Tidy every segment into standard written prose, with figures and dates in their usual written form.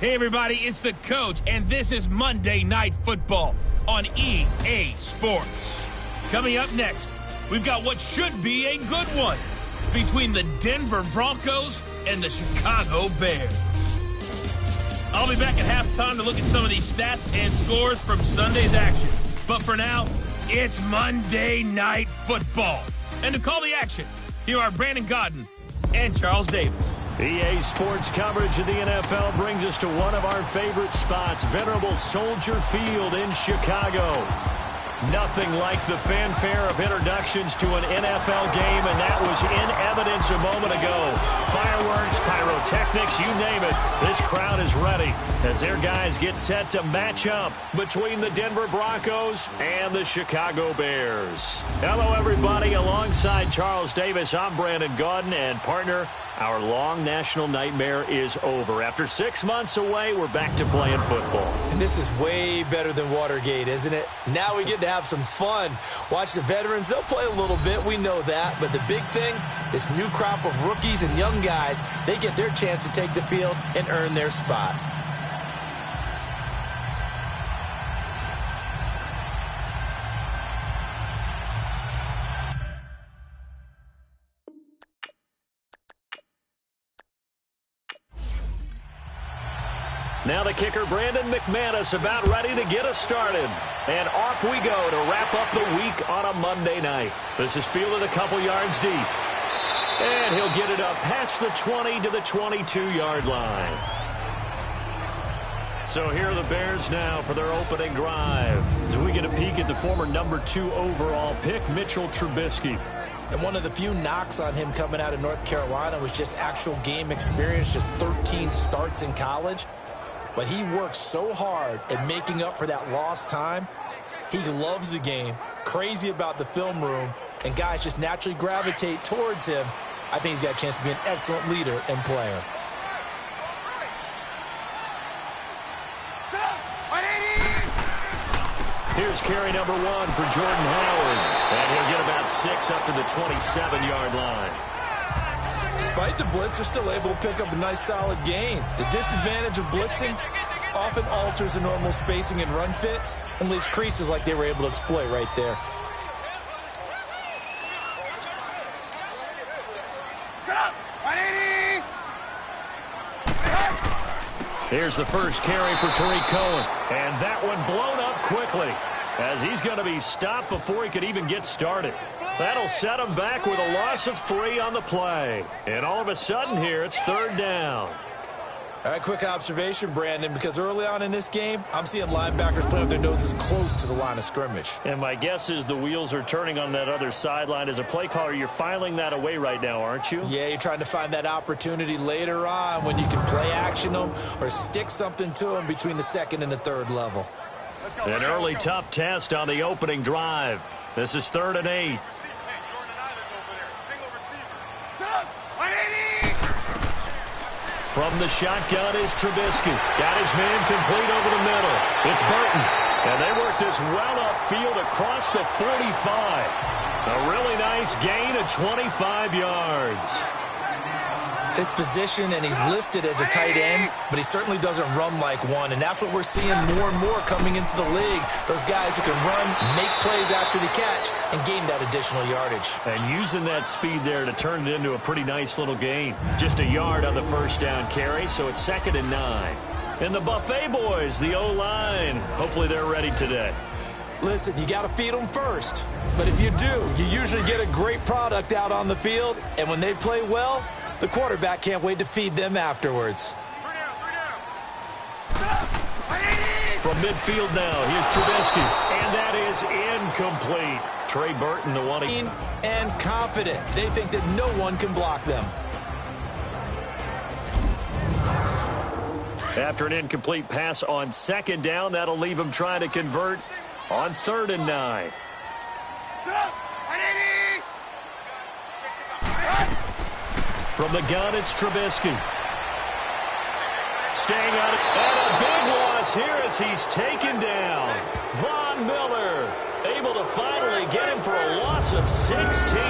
Hey everybody, it's the coach, and this is Monday Night Football on EA Sports. Coming up next, we've got what should be a good one between the Denver Broncos and the Chicago Bears. I'll be back at halftime to look at some of these stats and scores from Sunday's action. But for now, it's Monday Night Football. And to call the action, here are Brandon Godden and Charles Davis. EA Sports coverage of the NFL brings us to one of our favorite spots, venerable Soldier Field in Chicago. Nothing like the fanfare of introductions to an NFL game, and that was in evidence a moment ago. Fireworks, pyrotechnics, you name it. This crowd is ready as their guys get set to match up between the Denver Broncos and the Chicago Bears. Hello, everybody. Alongside Charles Davis, I'm Brandon Godden, and partner, our long national nightmare is over. After 6 months away, we're back to playing football. And this is way better than Watergate, isn't it? Now we get to have some fun. Watch the veterans. They'll play a little bit. We know that. But the big thing, this new crop of rookies and young guys, they get their chance to take the field and earn their spot. Now the kicker, Brandon McManus, about ready to get us started. And off we go to wrap up the week on a Monday night. This is fielded a couple yards deep. And he'll get it up past the 20 to the 22-yard line. So here are the Bears now for their opening drive. As we get a peek at the former number 2 overall pick, Mitchell Trubisky. And one of the few knocks on him coming out of North Carolina was just actual game experience, just 13 starts in college. But he works so hard at making up for that lost time. He loves the game, crazy about the film room, and guys just naturally gravitate towards him. I think he's got a chance to be an excellent leader and player. Here's carry number 1 for Jordan Howard. And he'll get about 6 up to the 27-yard line. Despite the blitz, they're still able to pick up a nice solid gain. The disadvantage of blitzing often alters the normal spacing and run fits and leaves creases like they were able to exploit right there. Here's the first carry for Tariq Cohen. And that one blown up quickly as he's going to be stopped before he could even get started. That'll set him back with a loss of 3 on the play. And all of a sudden here, it's 3rd down. All right, quick observation, Brandon, because early on in this game, I'm seeing linebackers playing with their noses close to the line of scrimmage. And my guess is the wheels are turning on that other sideline. As a play caller, you're filing that away right now, aren't you? Yeah, you're trying to find that opportunity later on when you can play action them or stick something to them between the 2nd and the 3rd level. An early tough test on the opening drive. This is 3rd and 8. From the shotgun is Trubisky. Got his man complete over the middle. It's Burton. And they work this well upfield across the 45. A really nice gain of 25 yards. His position, and he's listed as a tight end, but he certainly doesn't run like one, and that's what we're seeing more and more coming into the league. Those guys who can run, make plays after the catch, and gain that additional yardage. And using that speed there to turn it into a pretty nice little gain. Just a yard on the first down carry, so it's 2nd and 9. And the Buffet boys, the O-line, hopefully they're ready today. Listen, you got to feed them first. But if you do, you usually get a great product out on the field, and when they play well, the quarterback can't wait to feed them afterwards. From midfield now, here's Trubisky. And that is incomplete. Trey Burton, the one. And confident. They think that no one can block them. After an incomplete pass on 2nd down, that'll leave him trying to convert on 3rd and 9. From the gun, it's Trubisky. Staying out, and a big loss here as he's taken down. Von Miller able to finally get him for a loss of 16.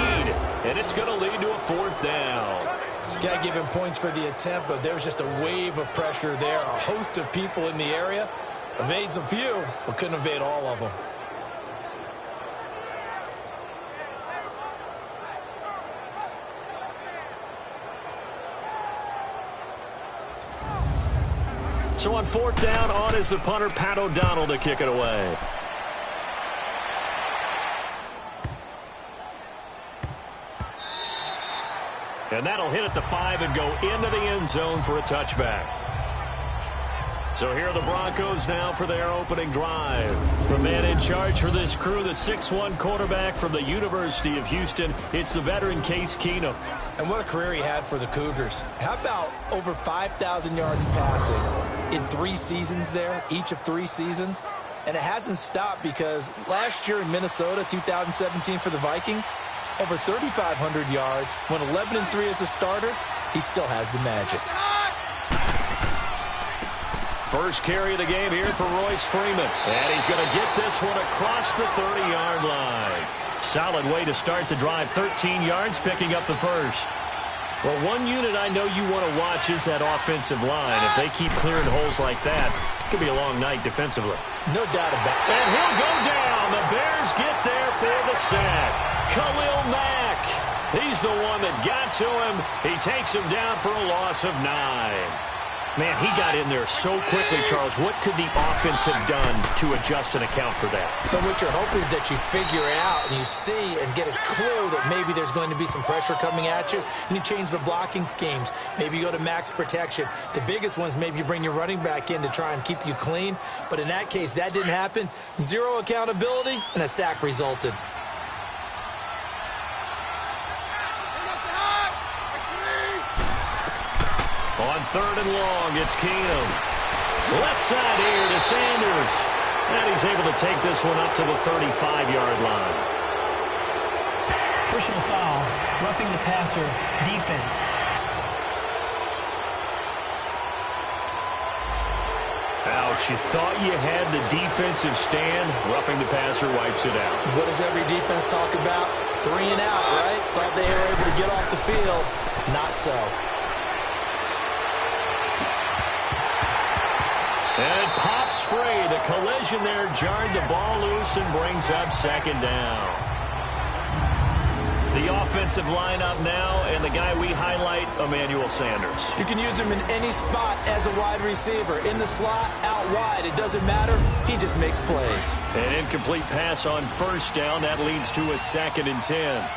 And it's going to lead to a 4th down. Got to give him points for the attempt, but there was just a wave of pressure there. A host of people in the area. Evades a few, but couldn't evade all of them. So on fourth down, on is the punter, Pat O'Donnell, to kick it away. And that'll hit at the 5 and go into the end zone for a touchback. So here are the Broncos now for their opening drive. The man in charge for this crew, the 6'1 quarterback from the University of Houston. It's the veteran Case Keenum. And what a career he had for the Cougars. How about over 5,000 yards passing in 3 seasons there, each of 3 seasons? And it hasn't stopped because last year in Minnesota, 2017 for the Vikings, over 3,500 yards, went 11-3 as a starter. He still has the magic. First carry of the game here for Royce Freeman. And he's going to get this one across the 30-yard line. Solid way to start the drive. 13 yards, picking up the first. Well, one unit I know you want to watch is that offensive line. If they keep clearing holes like that, it could be a long night defensively. No doubt about it. And he'll go down. The Bears get there for the sack. Khalil Mack. He's the one that got to him. He takes him down for a loss of 9. Man, he got in there so quickly, Charles. What could the offense have done to adjust and account for that? But what you're hoping is that you figure it out and you see and get a clue that maybe there's going to be some pressure coming at you, and you change the blocking schemes. Maybe you go to max protection. The biggest ones, maybe you bring your running back in to try and keep you clean. But in that case, that didn't happen. 0 accountability, and a sack resulted. On third and long, it's Keenum. Left side here to Sanders. And he's able to take this one up to the 35-yard line. Personal foul, roughing the passer, defense. Ouch, you thought you had the defensive stand. Roughing the passer wipes it out. What does every defense talk about? 3 and out, right? Thought they were able to get off the field. Not so. And it pops free. The collision there jarred the ball loose and brings up second down. The offensive lineup now, and the guy we highlight, Emmanuel Sanders. You can use him in any spot as a wide receiver. In the slot, out wide, it doesn't matter. He just makes plays. An incomplete pass on first down. That leads to a 2nd and 10.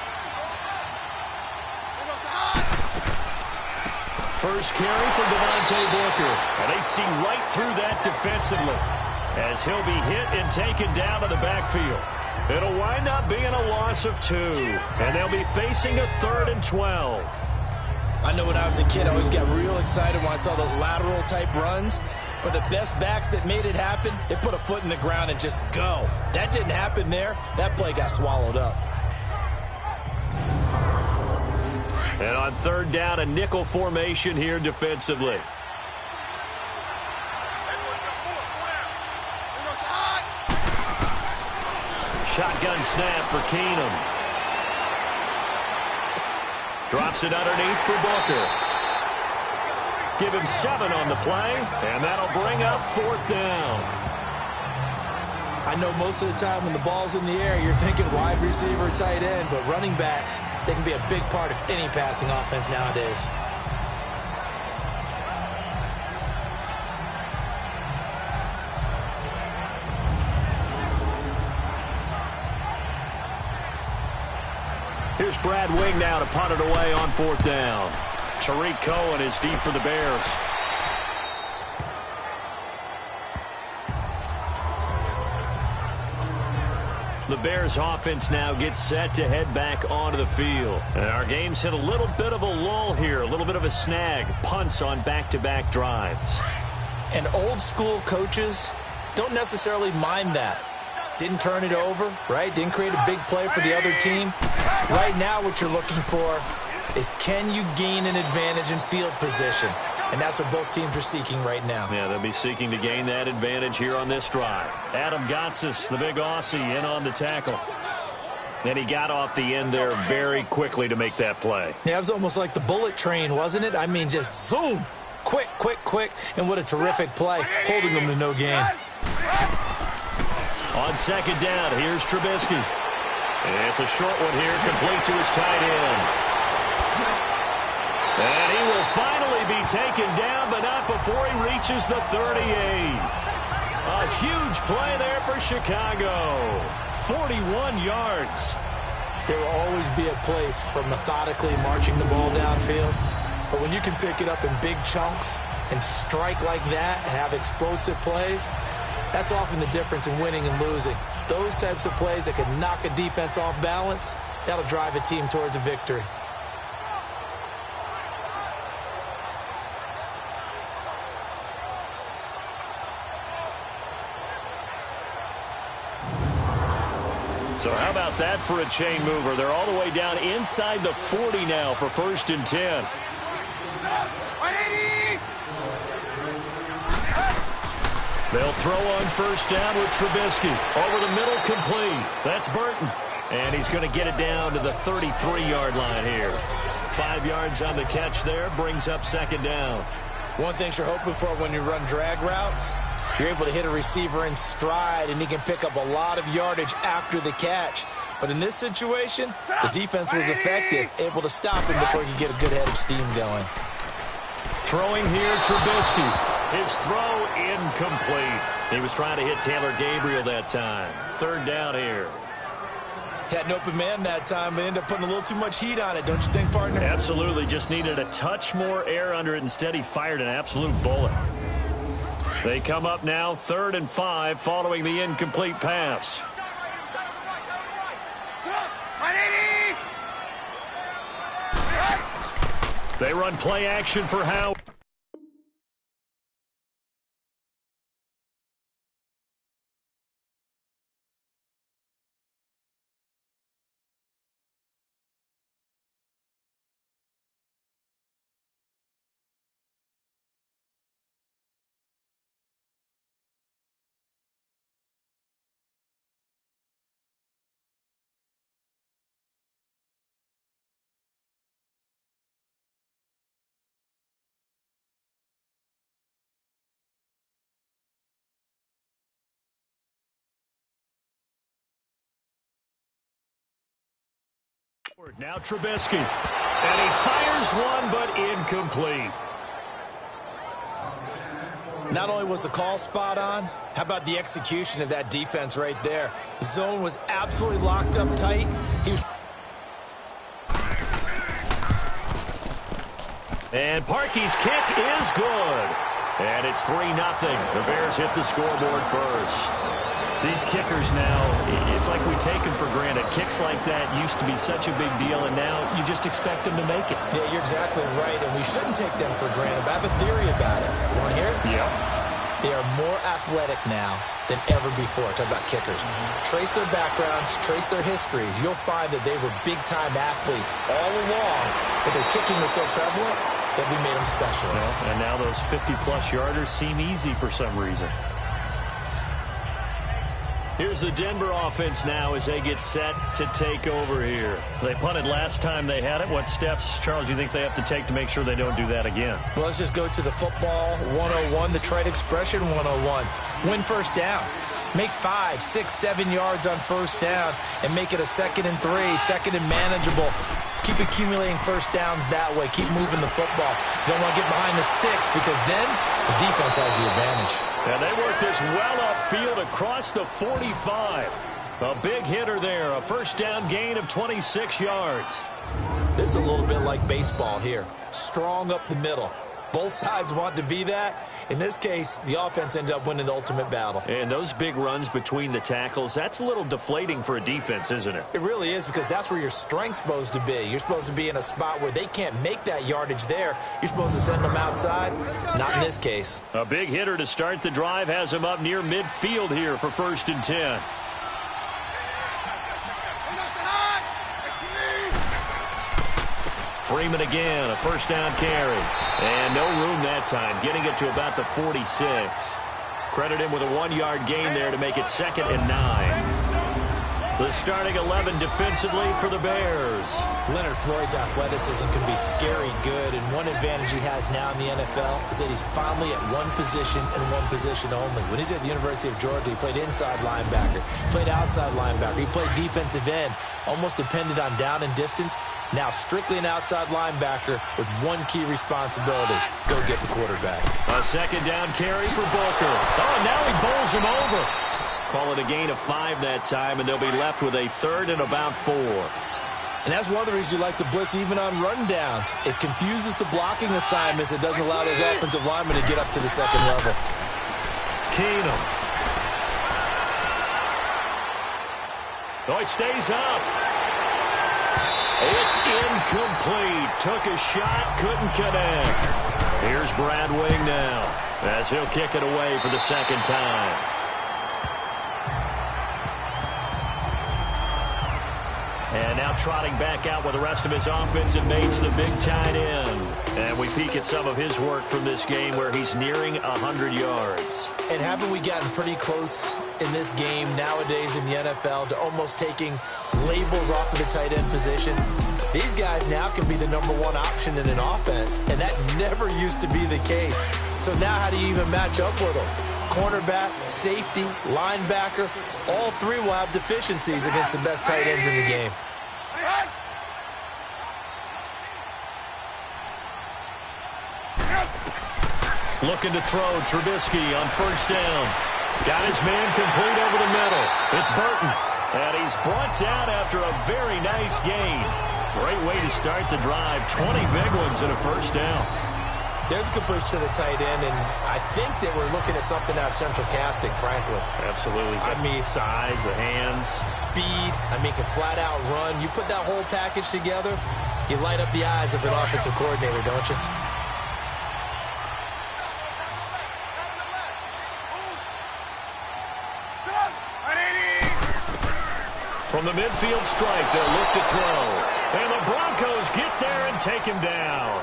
First carry from Devontae Booker. And they see right through that defensively as he'll be hit and taken down to the backfield. It'll wind up being a loss of 2. And they'll be facing a 3rd and 12. I know when I was a kid, I always got real excited when I saw those lateral-type runs. But the best backs that made it happen, they put a foot in the ground and just go. That didn't happen there. That play got swallowed up. And on third down, a nickel formation here defensively. Shotgun snap for Keenum. Drops it underneath for Booker. Give him 7 on the play, and that'll bring up 4th down. I know most of the time when the ball's in the air, you're thinking wide receiver, tight end, but running backs, they can be a big part of any passing offense nowadays. Here's Brad Wing now to punt it away on 4th down. Tariq Cohen is deep for the Bears. The Bears offense now gets set to head back onto the field. And our game's hit a little bit of a lull here, a little bit of a snag. Punts on back-to-back drives. And old school coaches don't necessarily mind that. Didn't turn it over, right? Didn't create a big play for the other team. Right now what you're looking for is, can you gain an advantage in field position? And that's what both teams are seeking right now. Yeah, they'll be seeking to gain that advantage here on this drive. Adam Gotsis, the big Aussie, in on the tackle. And he got off the end there very quickly to make that play. Yeah, it was almost like the bullet train, wasn't it? I mean, just zoom. Quick, quick, quick. And what a terrific play, holding them to no gain. On second down, here's Trubisky. It's a short one here, complete to his tight end. And he will finally be taken down, but not before he reaches the 38. A huge play there for Chicago. 41 yards. There will always be a place for methodically marching the ball downfield. But when you can pick it up in big chunks and strike like that, have explosive plays, that's often the difference in winning and losing. Those types of plays that can knock a defense off balance, that'll drive a team towards a victory. So how about that for a chain mover? They're all the way down inside the 40 now for 1st and 10. They'll throw on 1st down with Trubisky. Over the middle, complete. That's Burton. And he's going to get it down to the 33-yard line here. 5 yards on the catch there, brings up 2nd down. One thing you're hoping for when you run drag routes, you're able to hit a receiver in stride, and he can pick up a lot of yardage after the catch. But in this situation, the defense was effective, able to stop him before he could get a good head of steam going. Throwing here, Trubisky. His throw incomplete. He was trying to hit Taylor Gabriel that time. 3rd down here. Had an open man that time, but ended up putting a little too much heat on it, don't you think, partner? Absolutely. Just needed a touch more air under it. Instead, he fired an absolute bullet. They come up now 3rd and 5 following the incomplete pass. They run play action for Howard. Now Trubisky. And he fires one, but incomplete. Not only was the call spot on, how about the execution of that defense right there? The zone was absolutely locked up tight. And Parkey's kick is good. And it's 3-0. The Bears hit the scoreboard first. These kickers now, it's like we take them for granted. Kicks like that used to be such a big deal, and now you just expect them to make it. Yeah, you're exactly right, and we shouldn't take them for granted. But I have a theory about it. You want to hear it? Yeah. They are more athletic now than ever before. Talk about kickers. Trace their backgrounds, trace their histories. You'll find that they were big-time athletes all along, but their kicking was so prevalent that we made them specialists. Yeah, and now those 50-plus yarders seem easy for some reason. Here's the Denver offense now as they get set to take over here. They punted last time they had it. What steps, Charles, you think they have to take to make sure they don't do that again? Well, let's just go to the football 101, the trite expression 101. Win 1st down. Make 5, 6, 7 yards on 1st down and make it a 2nd and 3, 2nd and manageable. Keep accumulating 1st downs that way. Keep moving the football. You don't want to get behind the sticks because then the defense has the advantage. And they work this well upfield across the 45. A big hitter there. A 1st down gain of 26 yards. This is a little bit like baseball here. Strong up the middle. Both sides want to be that. In this case, the offense ended up winning the ultimate battle. And those big runs between the tackles, that's a little deflating for a defense, isn't it? It really is, because that's where your strength's supposed to be. You're supposed to be in a spot where they can't make that yardage there. You're supposed to send them outside. Not in this case. A big hitter to start the drive has him up near midfield here for 1st and 10. Freeman again, a 1st down carry. And no room that time, getting it to about the 46. Credit him with a 1-yard gain there to make it 2nd and 9. The starting 11 defensively for the Bears. Leonard Floyd's athleticism can be scary good, and one advantage he has now in the NFL is that he's finally at one position and one position only. When he's at the University of Georgia, he played inside linebacker, played outside linebacker, he played defensive end, almost depended on down and distance. Now strictly an outside linebacker with one key responsibility: go get the quarterback. A second down carry for Booker. Oh, now he bowls him over. Call it a gain of 5 that time, and they'll be left with a 3rd and about 4. And that's one of the reasons you like to blitz even on rundowns. It confuses the blocking assignments. It doesn't allow those offensive linemen to get up to the second level. Keenum. Oh, he stays up. It's incomplete. Took a shot, couldn't connect. Here's Brad Wing now as he'll kick it away for the second time. And now trotting back out with the rest of his offensive mates, the big tight end. And we peek at some of his work from this game where he's nearing 100 yards. And haven't we gotten pretty close in this game nowadays in the NFL to almost taking labels off of the tight end position? These guys now can be the #1 option in an offense, and that never used to be the case. So now how do you even match up with them? Cornerback, safety, linebacker, all three will have deficiencies against the best tight ends in the game. Looking to throw, Trubisky on first down. Got his man complete over the middle. It's Burton. And he's brought down after a very nice gain. Great way to start the drive. 20 big ones and a first down. There's a completion to the tight end, and I think that we're looking at something out of central casting, frankly. Absolutely. I mean, size, the hands. Speed. I mean, can flat out run. You put that whole package together, you light up the eyes of an offensive coordinator, don't you? From the midfield strike, they'll look to throw. And the Broncos get there and take him down.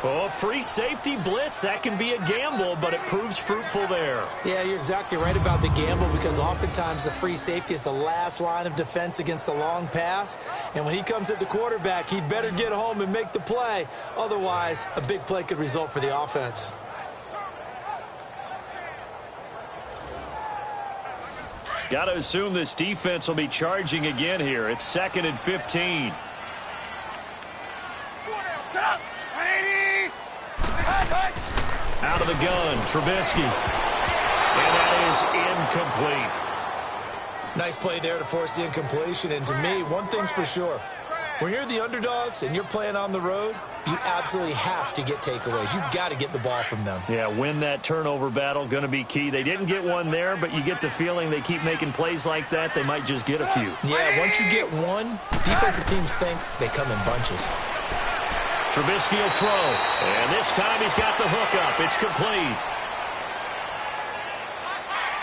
Oh, free safety blitz. That can be a gamble, but it proves fruitful there. Yeah, you're exactly right about the gamble, because oftentimes the free safety is the last line of defense against a long pass. And when he comes at the quarterback, he'd better get home and make the play. Otherwise, a big play could result for the offense. Got to assume this defense will be charging again here. It's 2nd and 15. Out of the gun, Trubisky. And that is incomplete. Nice play there to force the incompletion. And to me, one thing's for sure. When you're the underdogs and you're playing on the road, you absolutely have to get takeaways. You've got to get the ball from them. Yeah, win that turnover battle, going to be key. They didn't get one there, but you get the feeling they keep making plays like that, they might just get a few. Yeah, once you get one, defensive teams think they come in bunches. Trubisky will throw, and this time he's got the hook up. It's complete.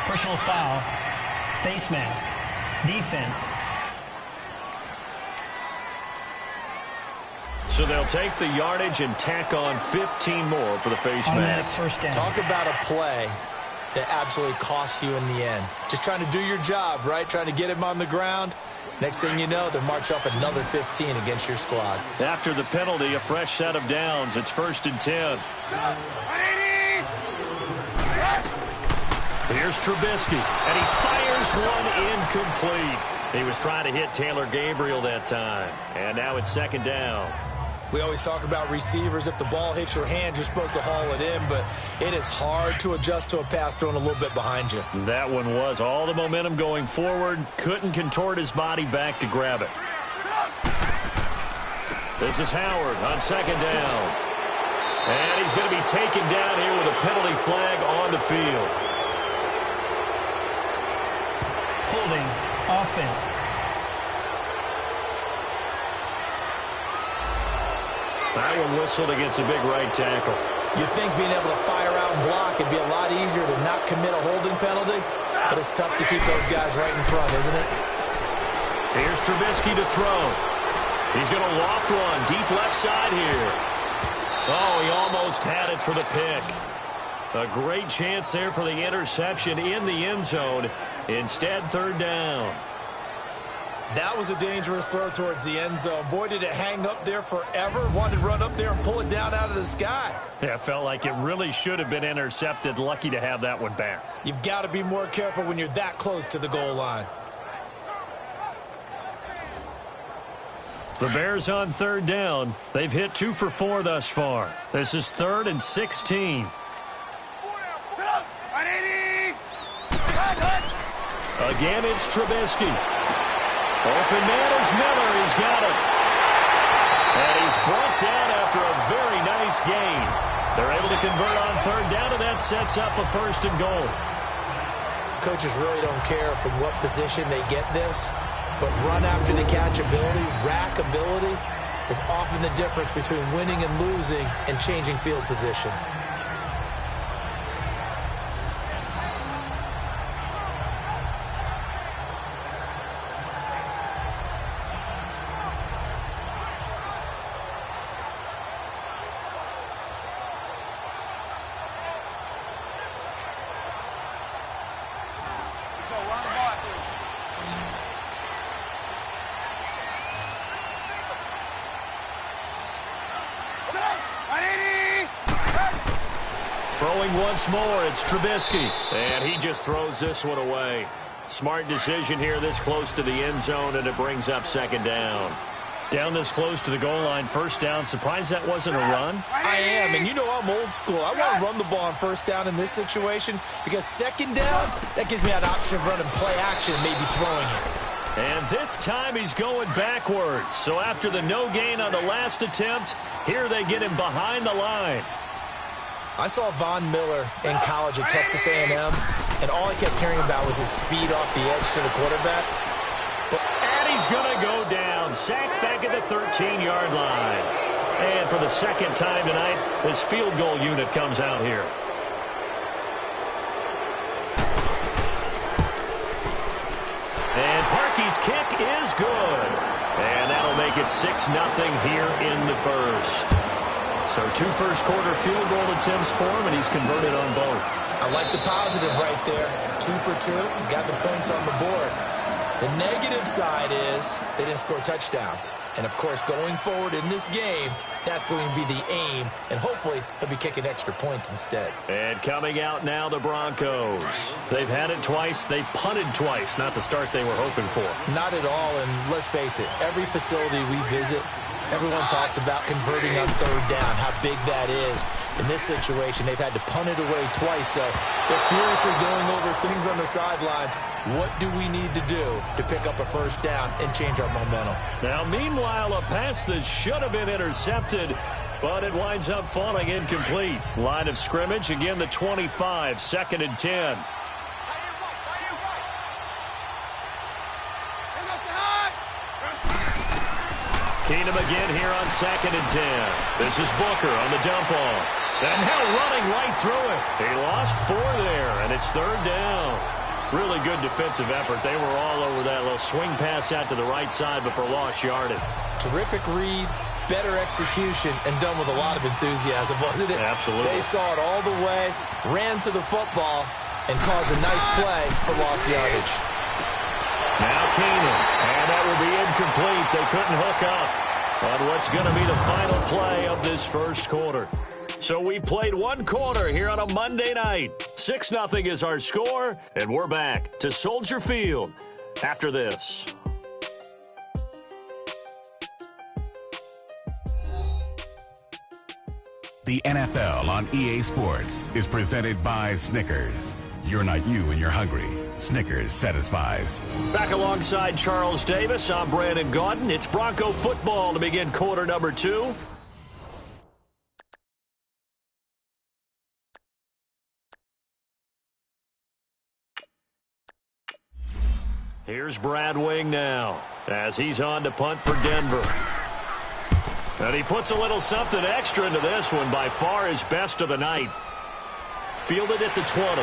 Personal foul, face mask, defense. So they'll take the yardage and tack on 15 more for the face Automatic mask. first down. Talk about a play that absolutely costs you in the end. Just trying to do your job, right? Trying to get him on the ground. Next thing you know, they'll march off another 15 against your squad. After the penalty, a fresh set of downs. It's 1st and 10. Here's Trubisky, and he fires one incomplete. He was trying to hit Taylor Gabriel that time. And now it's 2nd down. We always talk about receivers. If the ball hits your hand, you're supposed to haul it in, but it is hard to adjust to a pass thrown a little bit behind you. That one was all the momentum going forward. Couldn't contort his body back to grab it. This is Howard on 2nd down. And he's going to be taken down here with a penalty flag on the field. Holding, offense. That one whistled against a big right tackle. You'd think being able to fire out and block, it'd be a lot easier to not commit a holding penalty, but it's tough to keep those guys right in front, isn't it? Here's Trubisky to throw. He's going to loft one deep left side here. Oh, he almost had it for the pick. A great chance there for the interception in the end zone. Instead, third down. That was a dangerous throw towards the end zone. Boy, did it hang up there forever. Wanted to run up there and pull it down out of the sky. Yeah, it felt like it really should have been intercepted. Lucky to have that one back. You've got to be more careful when you're that close to the goal line. The Bears on third down. They've hit 2 for 4 thus far. This is 3rd and 16. Again, it's Trubisky. Open man is Miller. He's got it. And he's brought down after a very nice gain. They're able to convert on third down, and that sets up a 1st and goal. Coaches really don't care from what position they get this, but run after the catch ability, rack ability, is often the difference between winning and losing and changing field position. Throwing once more, it's Trubisky. And he just throws this one away. Smart decision here this close to the end zone, and it brings up 2nd down. Down this close to the goal line, 1st down. Surprised that wasn't a run? I am, and you know I'm old school. I want to run the ball on 1st down in this situation because 2nd down, that gives me an option of running play action and maybe throwing it. And this time he's going backwards. So after the no gain on the last attempt, here they get him behind the line. I saw Von Miller in college at Texas A&M, and all I kept hearing about was his speed off the edge to the quarterback. And he's going to go down. Sacked back at the 13-yard line. And for the 2nd time tonight, his field goal unit comes out here. And Parkey's kick is good. And that'll make it 6-0 here in the 1st. So 2 first-quarter field goal attempts for him, and he's converted on both. I like the positive right there. 2 for 2, got the points on the board. The negative side is they didn't score touchdowns. And, of course, going forward in this game, that's going to be the aim, and hopefully he'll be kicking extra points instead. And coming out now, the Broncos. They've had it twice. They've punted twice. Not the start they were hoping for. Not at all, and let's face it, every facility we visit, everyone talks about converting on 3rd down, how big that is. In this situation, they've had to punt it away twice, so they're furiously going over things on the sidelines. What do we need to do to pick up a 1st down and change our momentum? Now, meanwhile, a pass that should have been intercepted, but it winds up falling incomplete. Line of scrimmage, again, the 25, 2nd and 10. Keenum again here on 2nd and 10. This is Booker on the dump off. And now running right through it. He lost 4 there, and it's 3rd down. Really good defensive effort. They were all over that little swing pass out to the right side before lost yardage. Terrific read, better execution, and done with a lot of enthusiasm, wasn't it? Absolutely. They saw it all the way, ran to the football, and caused a nice play for lost yardage. Now Keenum, and that will be incomplete. They couldn't hook up on what's going to be the final play of this 1st quarter. So we've played 1 quarter here on a Monday night. 6-0 is our score, and we're back to Soldier Field after this. The NFL on EA Sports is presented by Snickers. You're not you when you're hungry. Snickers satisfies. Back alongside Charles Davis, I'm Brandon Gaudin. It's Bronco football to begin quarter number 2. Here's Brad Wing now as he's on to punt for Denver. And he puts a little something extra into this one, by far his best of the night. Fielded at the 20.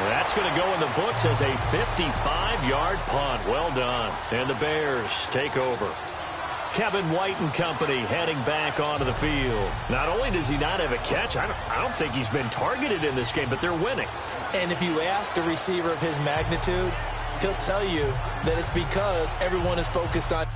That's going to go in the books as a 55-yard punt. Well done. And the Bears take over. Kevin White and company heading back onto the field. Not only does he not have a catch, I don't think he's been targeted in this game, but they're winning. And if you ask a receiver of his magnitude, he'll tell you that it's because everyone is focused on...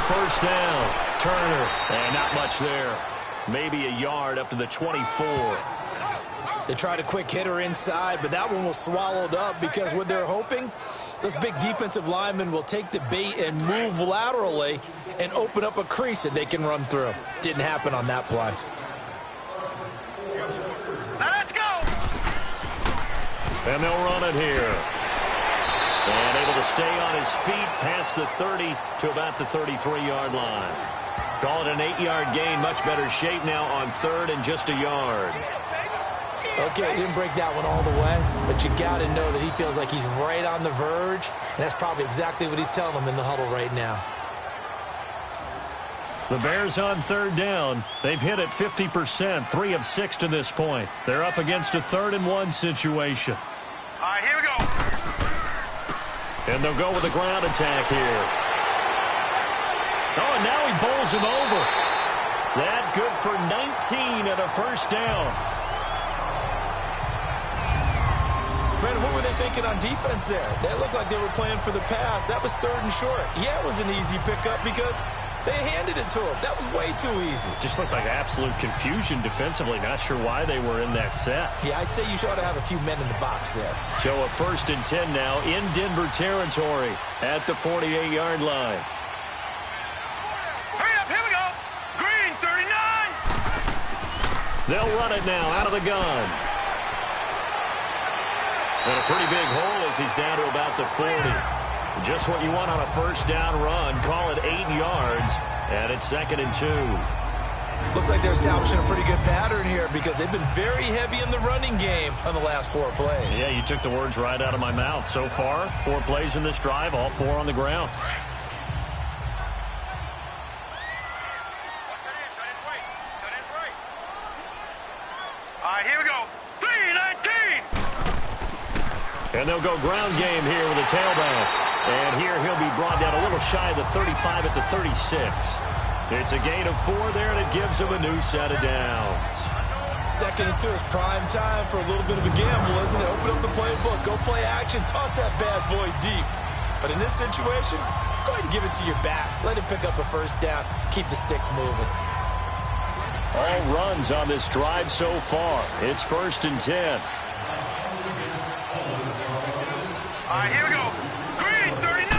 First down, Turner, and not much there. Maybe a yard up to the 24. They tried a quick hitter inside, but that one was swallowed up because what they're hoping, those big defensive linemen will take the bait and move laterally and open up a crease that they can run through. Didn't happen on that play. Now let's go! And they'll run it here. And able to stay on his feet past the 30 to about the 33-yard line. Call it an 8-yard gain. Much better shape now on 3rd and just a yard. Okay, he didn't break that one all the way, but you got to know that he feels like he's right on the verge, and that's probably exactly what he's telling them in the huddle right now. The Bears on 3rd down. They've hit it 50%, 3 of 6 to this point. They're up against a 3rd and 1 situation. All right, here we go. And they'll go with a ground attack here. Oh, and now he bowls him over. That good for 19 and a first down. Brandon, what were they thinking on defense there? They looked like they were playing for the pass. That was 3rd and short. Yeah, it was an easy pickup because they handed it to him. That was way too easy. Just looked like absolute confusion defensively. Not sure why they were in that set. Yeah, I'd say you should have a few men in the box there. So a 1st and 10 now in Denver territory at the 48-yard line. Hurry up, here we go. Green, 39. They'll run it now out of the gun. And a pretty big hole as he's down to about the 40. Just what you want on a first down run. Call it 8 yards, and it's 2nd and 2. Looks like they're establishing a pretty good pattern here because they've been very heavy in the running game on the last 4 plays. Yeah, you took the words right out of my mouth. So far, 4 plays in this drive, all 4 on the ground. All right, here we go. 3-19. And they'll go ground game here with a tailback. And here he'll be brought down a little shy of the 35 at the 36. It's a gain of 4 there, and it gives him a new set of downs. 2nd and 2 is prime time for a little bit of a gamble, isn't it? Open up the playbook, go play action, toss that bad boy deep. But in this situation, go ahead and give it to your back. Let him pick up a first down, keep the sticks moving. All runs on this drive so far. It's 1st and 10. All right, here we go. Green, 39.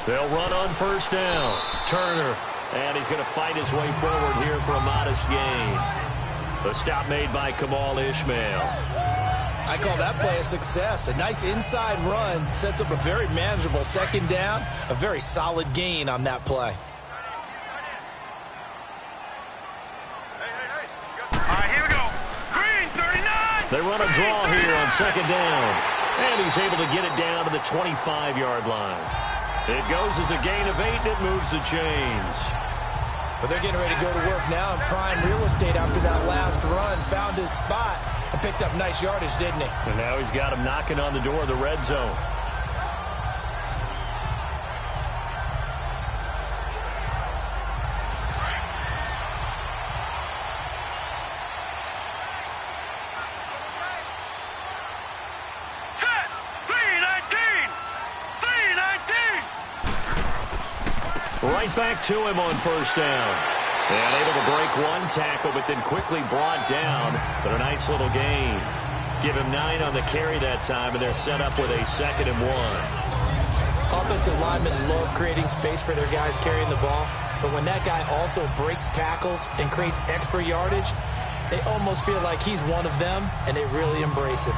They'll run on first down. Turner. And he's going to fight his way forward here for a modest gain. The stop made by Kamal Ishmael. I call that play a success. A nice inside run sets up a very manageable 2nd down. A very solid gain on that play. All right, here we go. Green, 39. They run a draw here on 2nd down. And he's able to get it down to the 25-yard line. It goes as a gain of 8, and it moves the chains. But they're getting ready to go to work now in prime real estate after that last run. Found his spot and picked up nice yardage, didn't he? And now he's got him knocking on the door of the red zone. Set. 3-19. 3-19. Right back to him on first down. And able to break 1 tackle, but then quickly brought down. But a nice little gain. Give him 9 on the carry that time, and they're set up with a 2nd and 1. Offensive linemen love creating space for their guys carrying the ball. But when that guy also breaks tackles and creates extra yardage, they almost feel like he's one of them, and they really embrace him.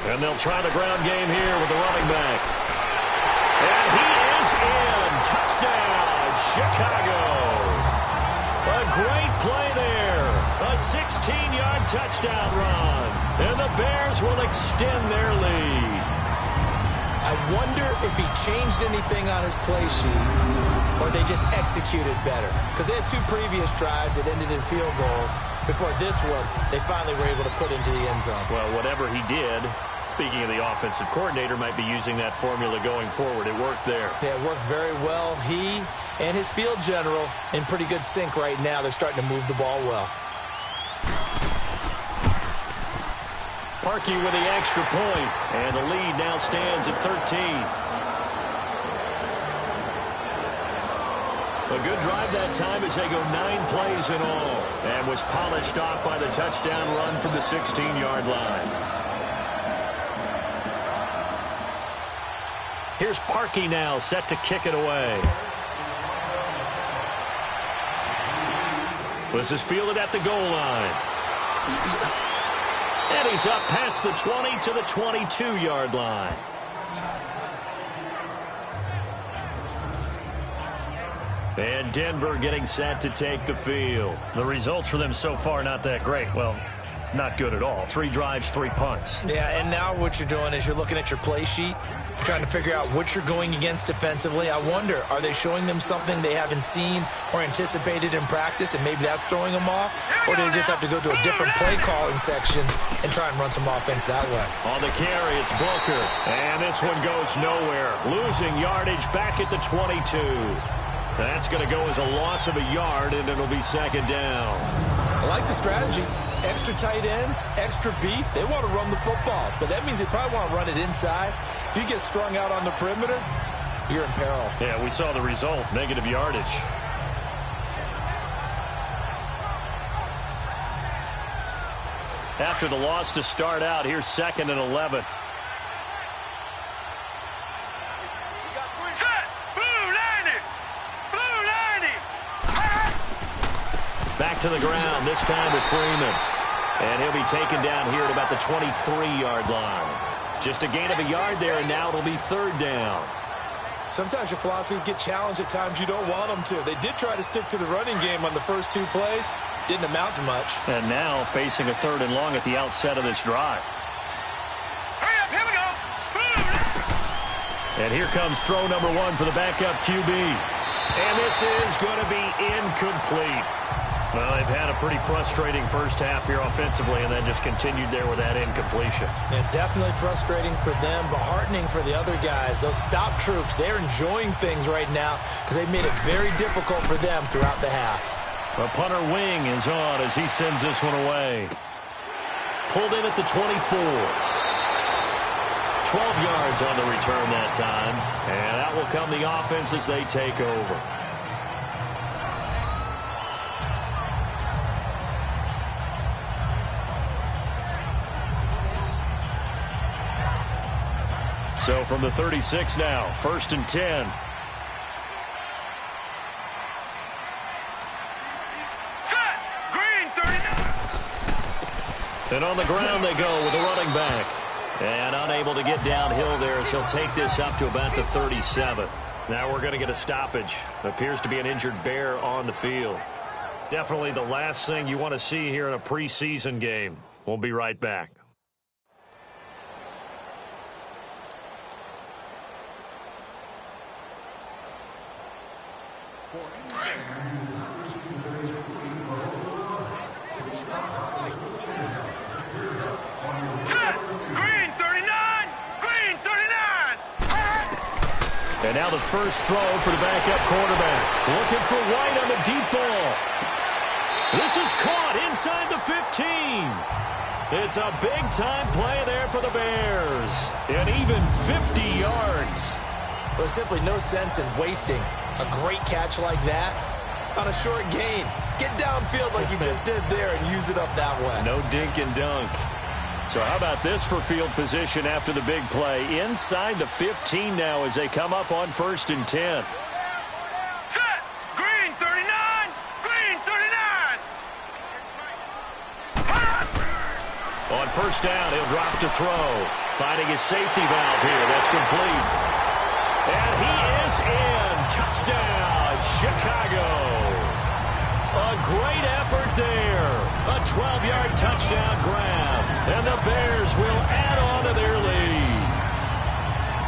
And they'll try the ground game here with the running back. And he is in. Touchdown, Chicago. A great play there. A 16-yard touchdown run. And the Bears will extend their lead. I wonder if he changed anything on his play sheet or they just executed better. Because they had 2 previous drives that ended in field goals. Before this one, they finally were able to put into the end zone. Well, whatever he did, speaking of the offensive coordinator, might be using that formula going forward. It worked there. Yeah, it worked very well. He and his field general in pretty good sync right now. They're starting to move the ball well. Parkey with the extra point, and the lead now stands at 13. A good drive that time as they go 9 plays in all, and was polished off by the touchdown run from the 16-yard line. Here's Parkey now, set to kick it away. This is fielded at the goal line. And he's up past the 20 to the 22-yard line. And Denver getting set to take the field. The results for them so far not that great. Well, not good at all. 3 drives, 3 punts. Yeah, and now what you're doing is you're looking at your play sheet, trying to figure out what you're going against defensively. I wonder, are they showing them something they haven't seen or anticipated in practice, and maybe that's throwing them off? Or do they just have to go to a different play calling section and try and run some offense that way? On the carry, it's Booker. And this one goes nowhere. Losing yardage back at the 22. That's going to go as a loss of a yard, and it'll be second down. I like the strategy. Extra tight ends, extra beef. They want to run the football, but that means they probably want to run it inside. If you get strung out on the perimeter, you're in peril. Yeah, we saw the result, negative yardage. After the loss to start out, here's 2nd and 11. Back to the ground, this time with Freeman. And he'll be taken down here at about the 23-yard line. Just a gain of a yard there, and now it'll be 3rd down. Sometimes your philosophies get challenged at times you don't want them to. They did try to stick to the running game on the first 2 plays. Didn't amount to much. And now facing a 3rd and long at the outset of this drive. Hurry up, here we go. And here comes throw number 1 for the backup QB. And this is going to be incomplete. Well, they've had a pretty frustrating first half here offensively, and then just continued there with that incompletion. Yeah, definitely frustrating for them, but heartening for the other guys. Those stop troops, they're enjoying things right now because they've made it very difficult for them throughout the half. The punter wing is on as he sends this one away. Pulled in at the 24. 12 yards on the return that time, and out will come the offense as they take over. So from the 36 now, 1st and 10. Set. Green, 39. And on the ground they go with a running back. And unable to get downhill there as he'll take this up to about the 37. Now we're going to get a stoppage. Appears to be an injured Bear on the field. Definitely the last thing you want to see here in a preseason game. We'll be right back. And now the first throw for the backup quarterback. Looking for White on the deep ball. This is caught inside the 15. It's a big-time play there for the Bears. And even 50 yards. There's simply no sense in wasting a great catch like that on a short gain. Get downfield like you just did there and use it up that way. No dink and dunk. So how about this for field position after the big play? Inside the 15 now as they come up on 1st and 10. Set. Green, 39. Green, 39. On 1st down, he'll drop to throw. Finding his safety valve here. That's complete. And he is in. Touchdown, Chicago. A great effort there. A 12-yard touchdown grab. And the Bears will add on to their lead.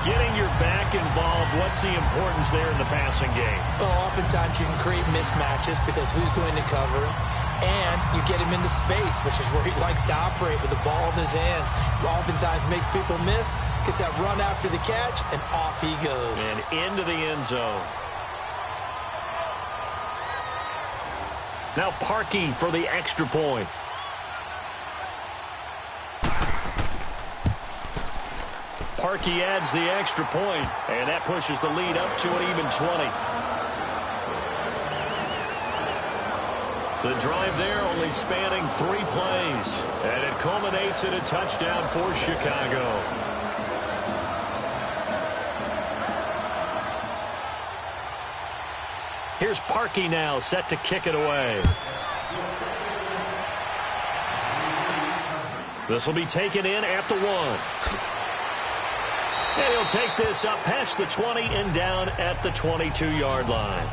Getting your back involved, what's the importance there in the passing game? Well, oftentimes you can create mismatches because who's going to cover him? And you get him into space, which is where he likes to operate with the ball in his hands. Oftentimes makes people miss, gets that run after the catch, and off he goes. And into the end zone. Now Parkey for the extra point. Parkey adds the extra point, and that pushes the lead up to an even 20. The drive there only spanning 3 plays, and it culminates in a touchdown for Chicago. Here's Parkey now, set to kick it away. This will be taken in at the 1. And he'll take this up past the 20 and down at the 22-yard line.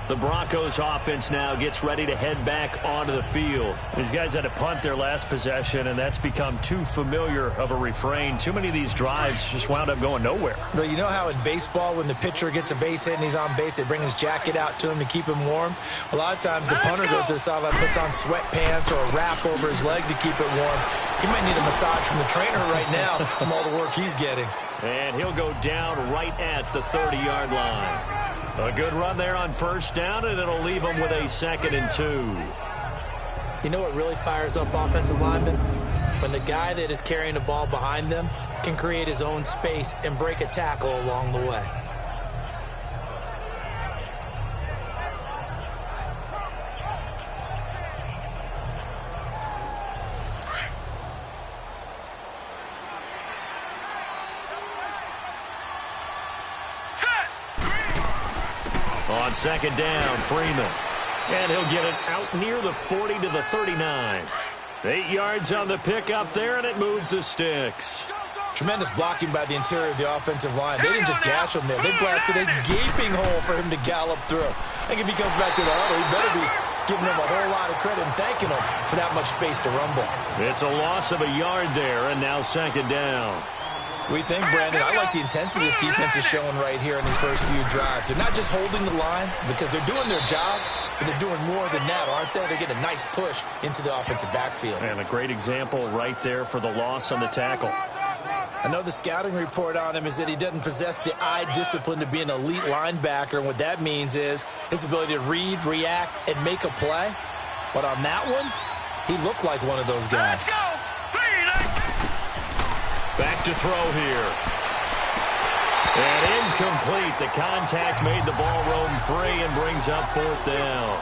The Broncos offense now gets ready to head back onto the field. These guys had to punt their last possession, and that's become too familiar of a refrain. Too many of these drives just wound up going nowhere. Well, you know how in baseball, when the pitcher gets a base hit and he's on base, they bring his jacket out to him to keep him warm? A lot of times the punter goes to the sideline, puts on sweatpants or a wrap over his leg to keep it warm. He might need a massage from the trainer right now from all the work he's getting. And he'll go down right at the 30-yard line. A good run there on first down, and it'll leave them with a 2nd and 2. You know what really fires up offensive linemen? When the guy that is carrying the ball behind them can create his own space and break a tackle along the way. On 2nd down, Freeman. And he'll get it out near the 40 to the 39. 8 yards on the pickup there, and it moves the sticks. Tremendous blocking by the interior of the offensive line. They didn't just gash him there. They blasted a gaping hole for him to gallop through. I think if he comes back to the huddle, he better be giving him a whole lot of credit and thanking him for that much space to rumble. It's a loss of a yard there, and now 2nd down. We think, Brandon, I like the intensity this defense is showing right here in these first few drives. They're not just holding the line because they're doing their job, but they're doing more than that, aren't they? They're getting a nice push into the offensive backfield. And a great example right there for the loss on the tackle. I know the scouting report on him is that he doesn't possess the eye discipline to be an elite linebacker, and what that means is his ability to read, react, and make a play. But on that one, he looked like one of those guys. Back to throw here. And incomplete. The contact made the ball roam free and brings up 4th down.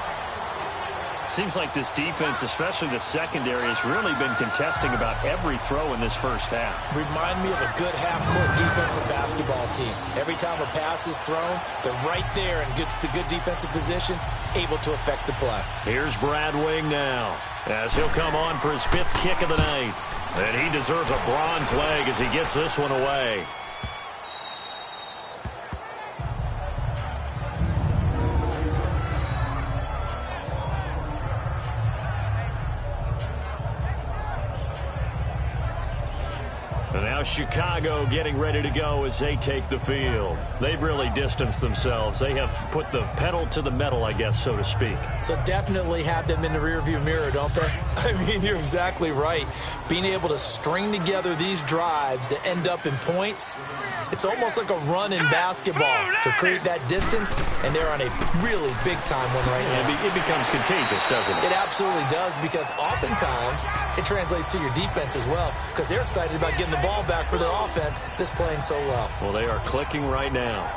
Seems like this defense, especially the secondary, has really been contesting about every throw in this first half. Remind me of a good half-court defensive basketball team. Every time a pass is thrown, they're right there and gets the good defensive position, able to affect the play. Here's Brad Wing now, as he'll come on for his 5th kick of the night. And he deserves a bronze leg as he gets this one away. And now Chicago getting ready to go as they take the field. They've really distanced themselves. They have put the pedal to the metal, I guess, so to speak. So definitely have them in the rearview mirror, don't they? I mean, you're exactly right. Being able to string together these drives that end up in points, it's almost like a run in basketball to create that distance, and they're on a really big-time one right now. It becomes contagious, doesn't it? It absolutely does, because oftentimes it translates to your defense as well, because they're excited about getting the ball back for their offense that's playing so well. Well, they are clicking right now.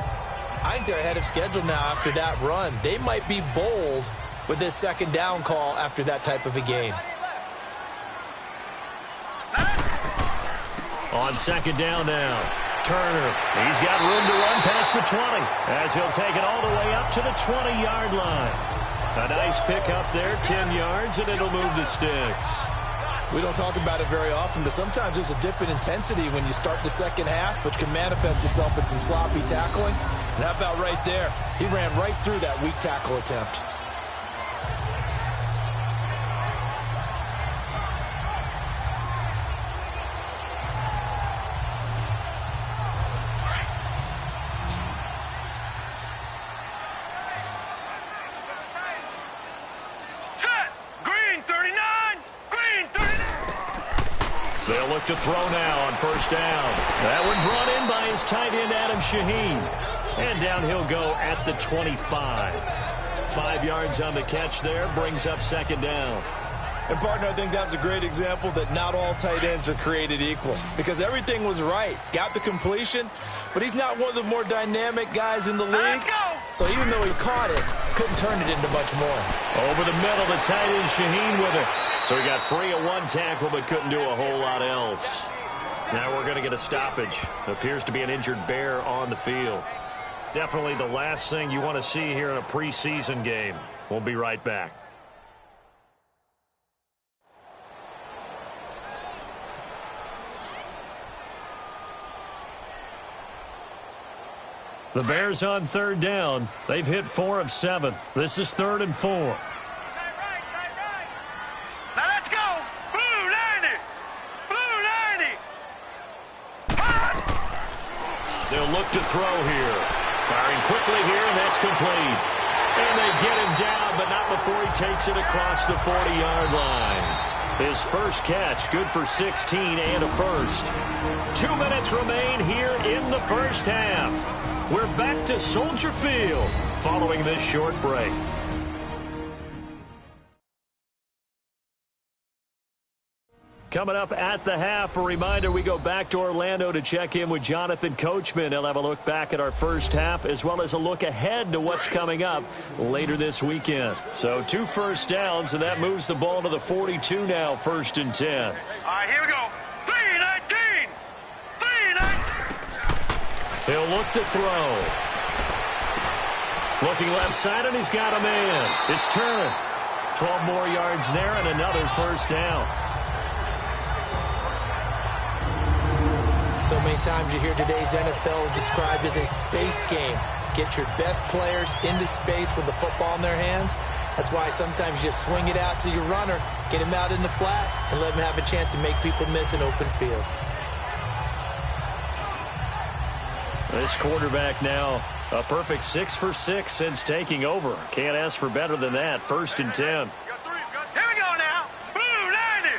I think they're ahead of schedule now after that run. They might be bold with this 2nd down call after that type of a game. On 2nd down now, Turner. He's got room to run past the 20 as he'll take it all the way up to the 20-yard line. A nice pick up there, 10 yards, and it'll move the sticks. We don't talk about it very often, but sometimes there's a dip in intensity when you start the second half, which can manifest itself in some sloppy tackling. And how about right there? He ran right through that weak tackle attempt. They'll look to throw now on first down. That one brought in by his tight end, Adam Shaheen. And down he'll go at the 25. 5 yards on the catch there, brings up 2nd down. And, partner, I think that's a great example that not all tight ends are created equal, because everything was right. Got the completion, but he's not one of the more dynamic guys in the league. So even though he caught it, couldn't turn it into much more. Over the middle, the tight end Shaheen with it. So he got free of one tackle, but couldn't do a whole lot else. Now we're going to get a stoppage. Appears to be an injured bear on the field. Definitely the last thing you want to see here in a preseason game. We'll be right back. The Bears on third down. They've hit 4 of 7. This is 3rd and 4. Now let's go. Blue 90. Blue 90. They'll look to throw here. Firing quickly here, and that's complete. And they get him down, but not before he takes it across the 40-yard line. His first catch, good for 16 and a first. 2 minutes remain here in the first half. We're back to Soldier Field following this short break. Coming up at the half, a reminder, we go back to Orlando to check in with Jonathan Coachman. He'll have a look back at our first half as well as a look ahead to what's coming up later this weekend. So 2 first downs, and that moves the ball to the 42 now, 1st and 10. All right, here we go. 3-19. 3-19. He'll look to throw. Looking left side, and he's got a man. It's Turner. 12 more yards there and another first down. So many times you hear today's NFL described as a space game. Get your best players into space with the football in their hands. That's why sometimes you just swing it out to your runner, get him out in the flat, and let him have a chance to make people miss an open field. This quarterback now a perfect 6 for 6 since taking over. Can't ask for better than that. 1st and 10. Here we go now. Blue 90.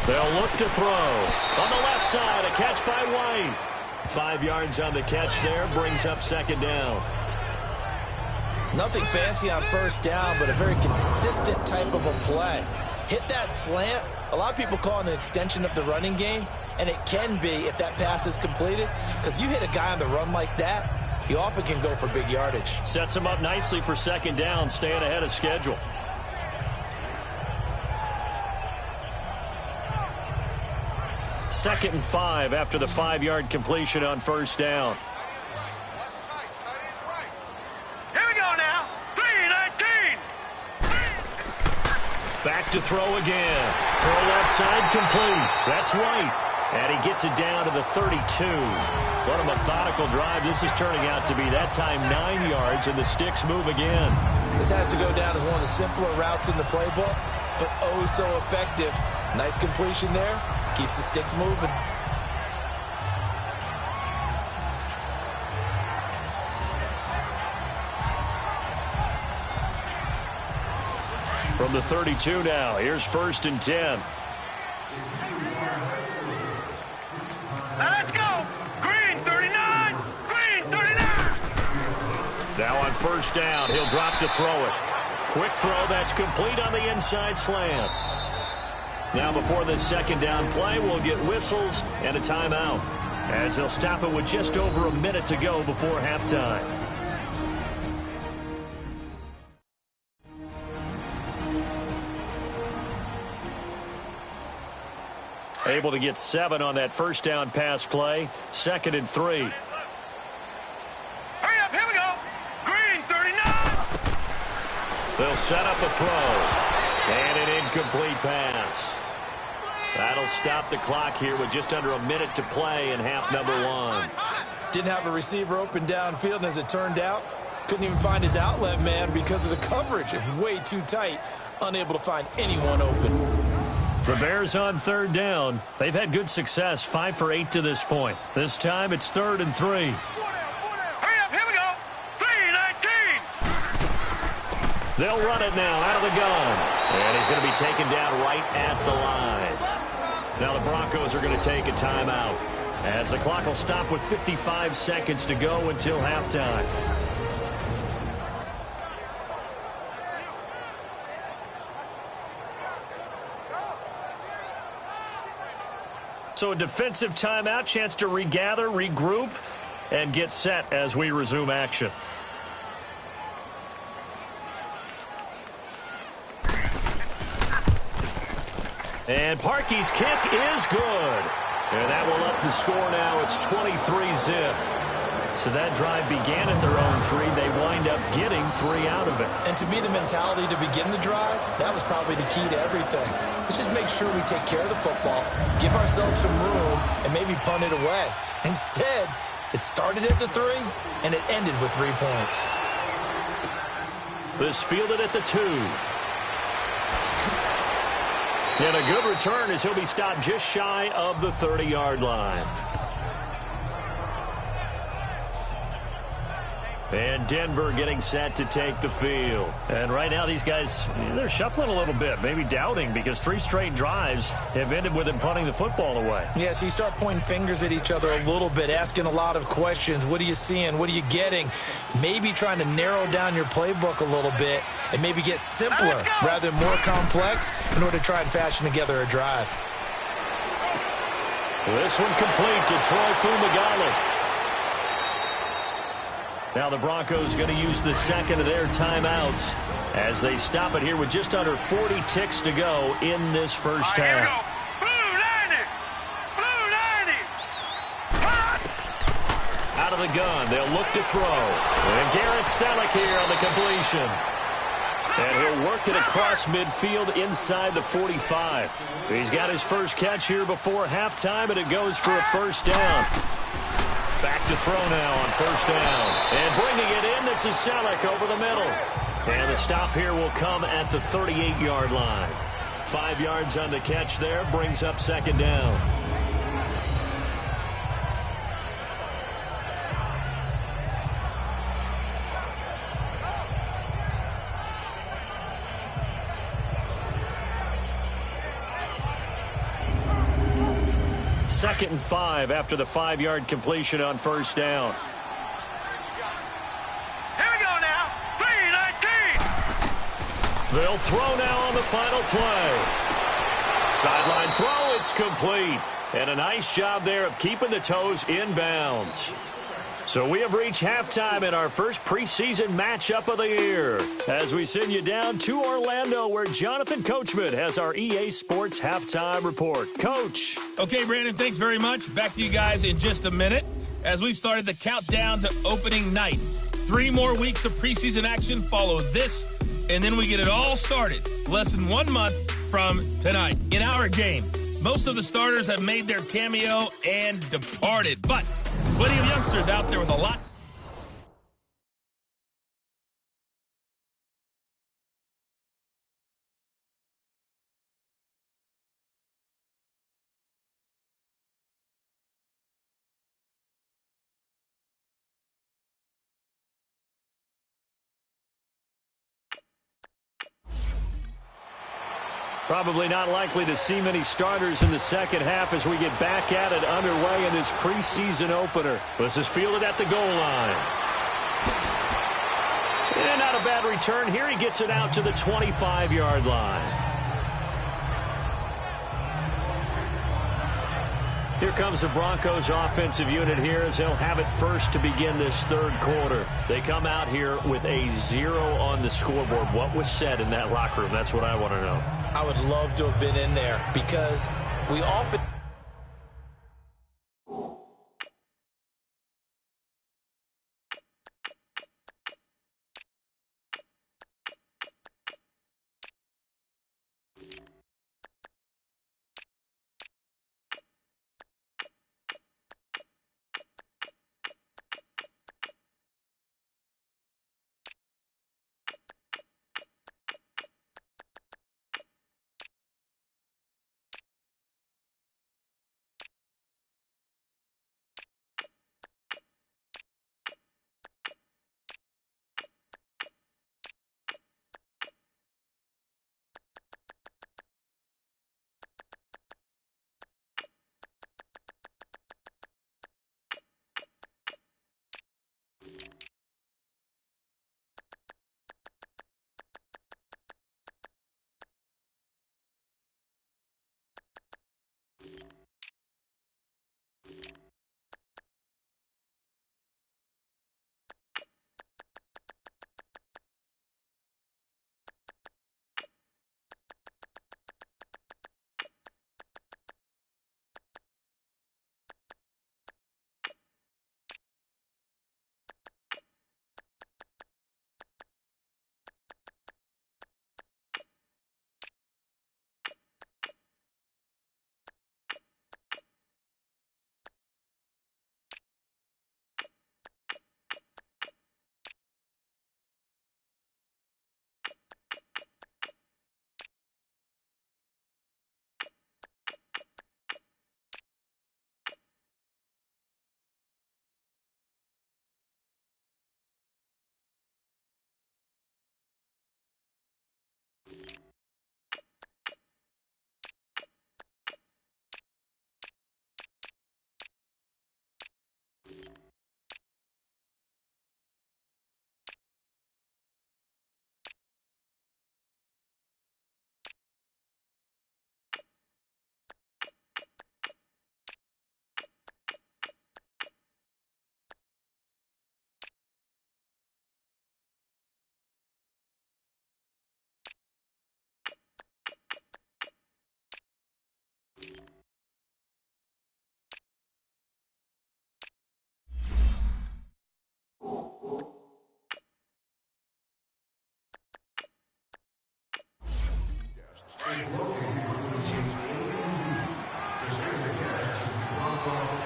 They'll look to throw. On the left side, a catch by White. 5 yards on the catch there, brings up 2nd down. Nothing fancy on 1st down, but a very consistent type of a play. Hit that slant. A lot of people call it an extension of the running game, and it can be if that pass is completed, because you hit a guy on the run like that, you often can go for big yardage. Sets him up nicely for 2nd down, staying ahead of schedule. Second and 5 after the 5-yard completion on 1st down. Here we go now. 3-19. Back to throw again. Throw left side complete. That's White. And he gets it down to the 32. What a methodical drive this is turning out to be. That time 9 yards, and the sticks move again. This has to go down as one of the simpler routes in the playbook, but oh so effective. Nice completion there. Keeps the sticks moving. From the 32 now, here's 1st and 10. Let's go. Green 39. Green 39. Now on 1st down, he'll drop to throw it. Quick throw that's complete on the inside slant. Now before this 2nd down play, we'll get whistles and a timeout, as they'll stop it with just over a minute to go before halftime. Able to get 7 on that 1st down pass play. 2nd and 3. Hurry up, here we go. Green 39. They'll set up a throw. And an incomplete pass. That'll stop the clock here with just under a minute to play in half number 1. Didn't have a receiver open downfield, and as it turned out, couldn't even find his outlet man because of the coverage. It was way too tight, unable to find anyone open. The Bears on 3rd down. They've had good success, 5 for 8 to this point. This time it's 3rd and 3. Hurry up, here we go. 3-19. They'll run it now out of the gun. And he's going to be taken down right at the line. Now the Broncos are going to take a timeout, as the clock will stop with 55 seconds to go until halftime. So a defensive timeout, chance to regather, regroup, and get set as we resume action. And Parkey's kick is good. And that will up the score now. It's 23-zip. So that drive began at their own 3. They wind up getting 3 out of it. And to me, the mentality to begin the drive, that was probably the key to everything. Let's just make sure we take care of the football, give ourselves some room, and maybe punt it away. Instead, it started at the 3, and it ended with 3 points. This fielded at the 2. And a good return as he'll be stopped just shy of the 30-yard line. And Denver getting set to take the field. And right now these guys, they're shuffling a little bit, maybe doubting, because 3 straight drives have ended with them punting the football away. Yeah, so you start pointing fingers at each other a little bit, asking a lot of questions. What are you seeing? What are you getting? Maybe trying to narrow down your playbook a little bit and maybe get simpler rather than more complex in order to try and fashion together a drive. This one complete to Troy Fumagalli. Now the Broncos going to use the second of their timeouts as they stop it here with just under 40 ticks to go in this first half. Out of the gun, they'll look to throw. And Garrett Selleck here on the completion. And he'll work it across midfield inside the 45. He's got his first catch here before halftime, and it goes for a first down. Back to throw now on first down. And bringing it in, this is Selleck over the middle. And the stop here will come at the 38-yard line. 5 yards on the catch there, brings up second down. Second and 5 after the 5-yard completion on first down. Here we go now. 3-19. They'll throw now on the final play. Sideline throw, it's complete. And a nice job there of keeping the toes in bounds. So we have reached halftime in our first preseason matchup of the year as we send you down to Orlando where Jonathan Coachman has our EA Sports halftime report. Coach. Okay, Brandon, thanks very much. Back to you guys in just a minute as we've started the countdown to opening night. 3 more weeks of preseason action follow this, and then we get it all started less than 1 month from tonight. In our game, most of the starters have made their cameo and departed, but plenty of youngsters out there with a lot Probably not likely to see many starters in the second half as we get back at it underway in this preseason opener. This is fielded at the goal line. And not a bad return here. He gets it out to the 25-yard line. Here comes the Broncos offensive unit here as they'll have it first to begin this third quarter. They come out here with a 0 on the scoreboard. What was said in that locker room? That's what I want to know. I would love to have been in there because we often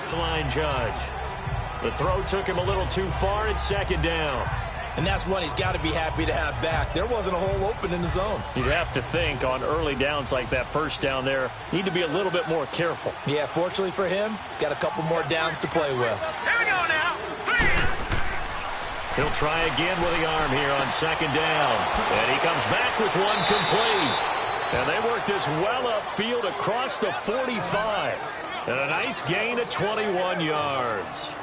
The line judge. The throw took him a little too far. It's second down. And that's one he's got to be happy to have back. There wasn't a hole open in the zone. You'd have to think on early downs like that first down there, need to be a little bit more careful. Yeah, fortunately for him, got a couple more downs to play with. Here we go now. He'll try again with the arm here on second down. And he comes back with one complete. And they work this well upfield across the 45. And a nice gain of 21 yards.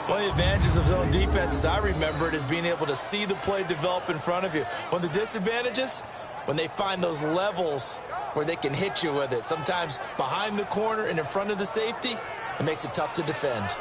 One of the advantages of zone defense, as I remember it, is being able to see the play develop in front of you. One of the disadvantages, when they find those levels where they can hit you with it, sometimes behind the corner and in front of the safety, it makes it tough to defend.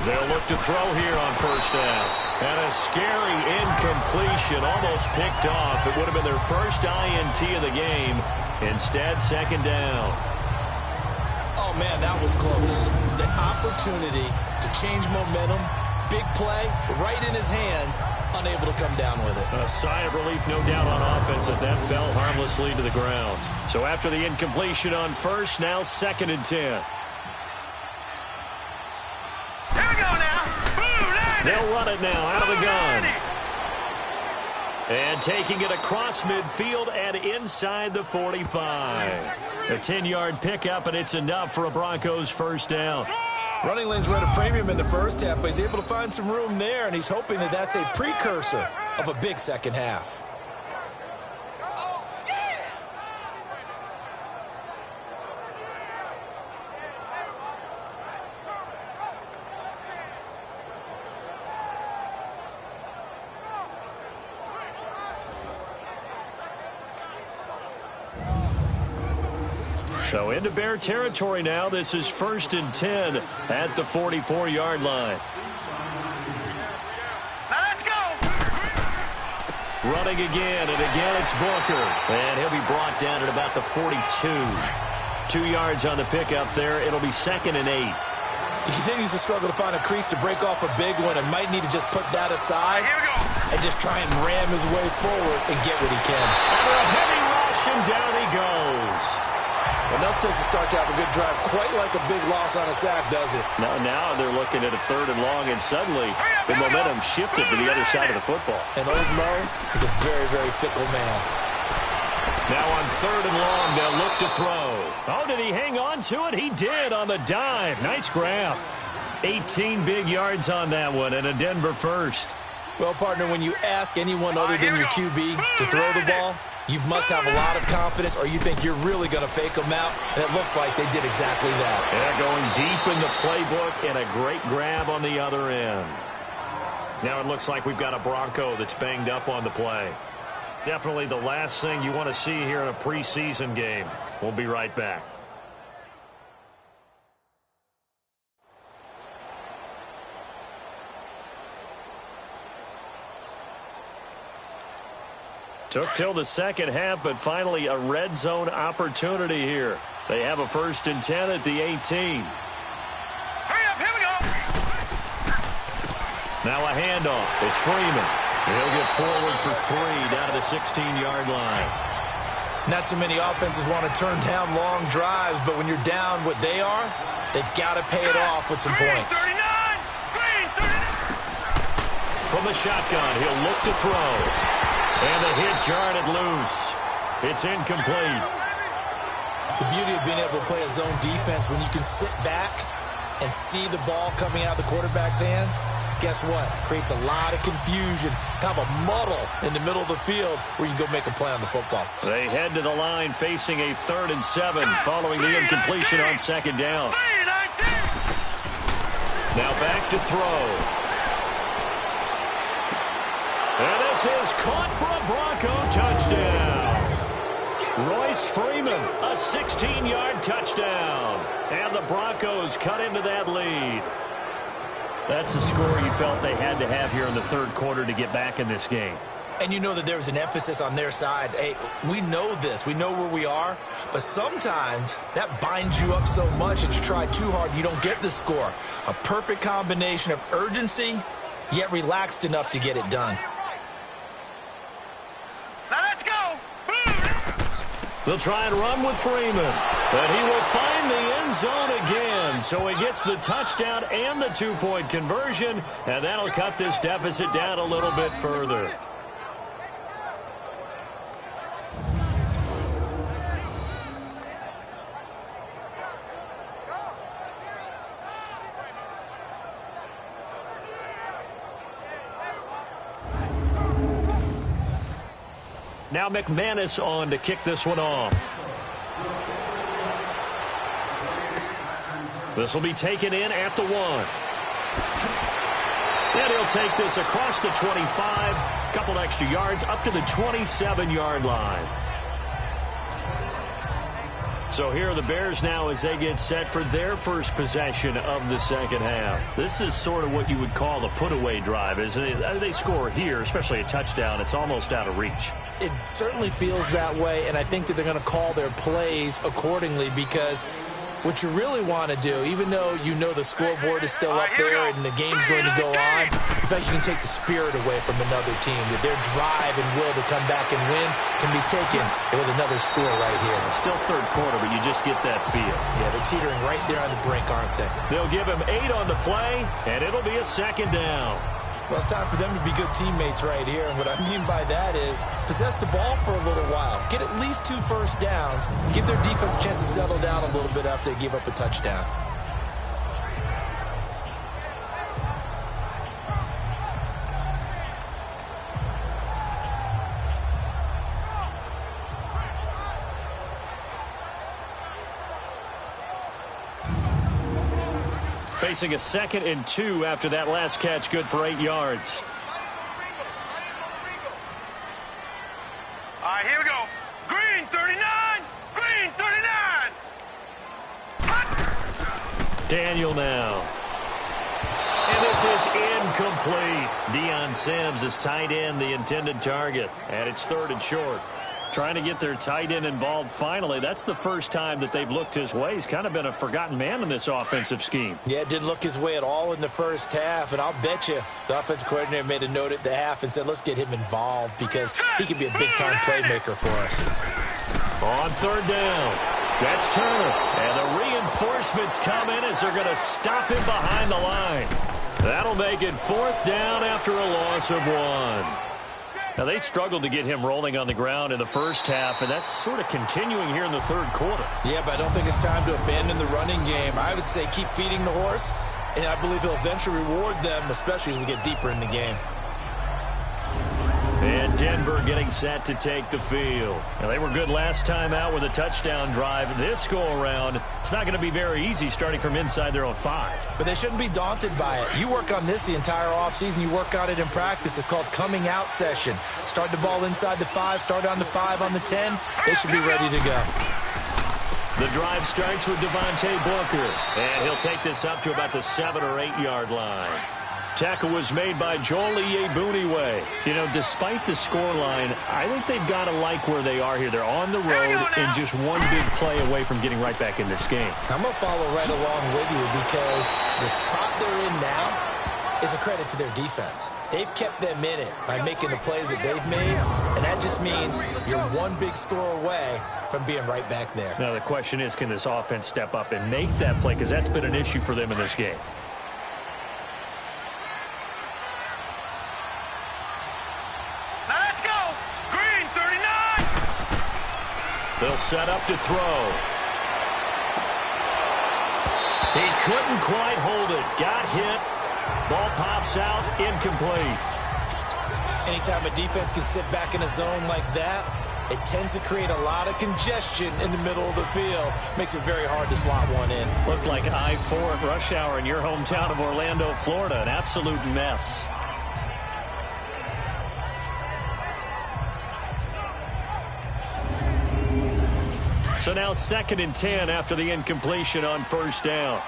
They'll look to throw here on first down. And a scary incompletion, almost picked off. It would have been their first INT of the game. Instead, second down. Oh, man, that was close. The opportunity to change momentum, big play, right in his hands, unable to come down with it. A sigh of relief, no doubt, on offense that fell harmlessly to the ground. So after the incompletion on first, now second and 10. They'll run it now out of the gun. And taking it across midfield and inside the 45. A 10-yard pickup, and it's enough for a Broncos first down. Running lanes were at a premium in the first half, but he's able to find some room there, and he's hoping that that's a precursor of a big second half. So into Bear territory now. This is first and 10 at the 44-yard line. Now let's go. Running again, and again it's Booker. And he'll be brought down at about the 42. 2 yards on the pickup there. It'll be second and 8. He continues to struggle to find a crease to break off a big one and might need to just put that aside and just try and ram his way forward and get what he can. Under a heavy rush, and down he goes. Enough takes a start to have a good drive, quite like a big loss on a sack, does it? Now they're looking at a third and long, and suddenly the momentum shifted to the other side of the football. And old Mo is a very, very fickle man. Now on third and long, they'll look to throw. Oh, did he hang on to it? He did on the dive. Nice grab. 18 big yards on that one, and a Denver first. Well, partner, when you ask anyone other than your QB to throw the ball, you must have a lot of confidence, or you think you're really going to fake them out, and it looks like they did exactly that. Yeah, going deep in the playbook, and a great grab on the other end. Now it looks like we've got a Bronco that's banged up on the play. Definitely the last thing you want to see here in a preseason game. We'll be right back. Took till the second half, but finally a red zone opportunity here. They have a first and 10 at the 18. Hurry up, here we go. Now a handoff. It's Freeman. He'll get forward for 3 down to the 16-yard line. Not too many offenses want to turn down long drives, but when you're down what they are, they've got to pay it off with some points. 39. From the shotgun, he'll look to throw. And the hit jarred loose. It's incomplete. The beauty of being able to play a zone defense, when you can sit back and see the ball coming out of the quarterback's hands, guess what? Creates a lot of confusion, kind of a muddle in the middle of the field where you can go make a play on the football. They head to the line facing a 3rd and 7 following the incompletion on second down. Now back to throw. And this is caught for a Bronco touchdown. Royce Freeman, a 16-yard touchdown. And the Broncos cut into that lead. That's a score you felt they had to have here in the third quarter to get back in this game. And you know that there was an emphasis on their side. Hey, we know this. We know where we are. But sometimes that binds you up so much that you try too hard, you don't get the score. A perfect combination of urgency, yet relaxed enough to get it done. Now let's go. They'll try and run with Freeman. But he will find the end zone again. So he gets the touchdown and the two-point conversion. And that'll cut this deficit down a little bit further. Now McManus on to kick this one off. This will be taken in at the 1. And he'll take this across the 25. Couple extra yards up to the 27-yard line. So here are the Bears now as they get set for their first possession of the second half. This is sort of what you would call the put-away drive. As they score here, especially a touchdown, it's almost out of reach. It certainly feels that way, and I think that they're going to call their plays accordingly because what you really want to do, even though you know the scoreboard is still up there and the game's going to go on, in fact, you can take the spirit away from another team, that their drive and will to come back and win can be taken with another score right here. Still third quarter, but you just get that feel. Yeah, they're teetering right there on the brink, aren't they? They'll give him 8 on the play, and it'll be a second down. Well, it's time for them to be good teammates right here. And what I mean by that is possess the ball for a little while. Get at least 2 first downs. Give their defense a chance to settle down a little bit after they give up a touchdown. Facing a 2nd and 2 after that last catch, good for 8 yards. All right, here we go. Green 39. Green 39. Daniel now. And this is incomplete. Dmanchi07's is tight end, the intended target. And it's 3rd and short. Trying to get their tight end involved finally. That's the first time that they've looked his way. He's kind of been a forgotten man in this offensive scheme. Yeah, it didn't look his way at all in the first half. And I'll bet you the offensive coordinator made a note at the half and said, let's get him involved because he can be a big-time playmaker for us. On 3rd down, that's Turner. And the reinforcements come in as they're going to stop him behind the line. That'll make it 4th down after a loss of 1. Now, they struggled to get him rolling on the ground in the first half, and that's sort of continuing here in the 3rd quarter. Yeah, but I don't think it's time to abandon the running game. I would say keep feeding the horse, and I believe he'll eventually reward them, especially as we get deeper in the game. And Denver getting set to take the field. Now, they were good last time out with a touchdown drive. This go-around, it's not going to be very easy starting from inside their own 5. But they shouldn't be daunted by it. You work on this the entire offseason. You work on it in practice. It's called coming out session. Start the ball inside the 5, start on the 5, on the 10. They should be ready to go. The drive starts with Devontae Booker. And he'll take this up to about the 7 or 8 yard line. Tackle was made by Joel Iyiegbuniwe. You know, despite the scoreline, I think they've got to like where they are here. They're on the road and just one big play away from getting right back in this game. I'm going to follow right along with you because the spot they're in now is a credit to their defense. They've kept them in it by making the plays that they've made, and that just means you're one big score away from being right back there. Now, the question is, can this offense step up and make that play? Because that's been an issue for them in this game. They'll set up to throw. He couldn't quite hold it. Got hit. Ball pops out. Incomplete. Anytime a defense can sit back in a zone like that, it tends to create a lot of congestion in the middle of the field. Makes it very hard to slot one in. Looked like I-4 at rush hour in your hometown of Orlando, Florida. An absolute mess. So now 2nd and 10 after the incompletion on 1st down. All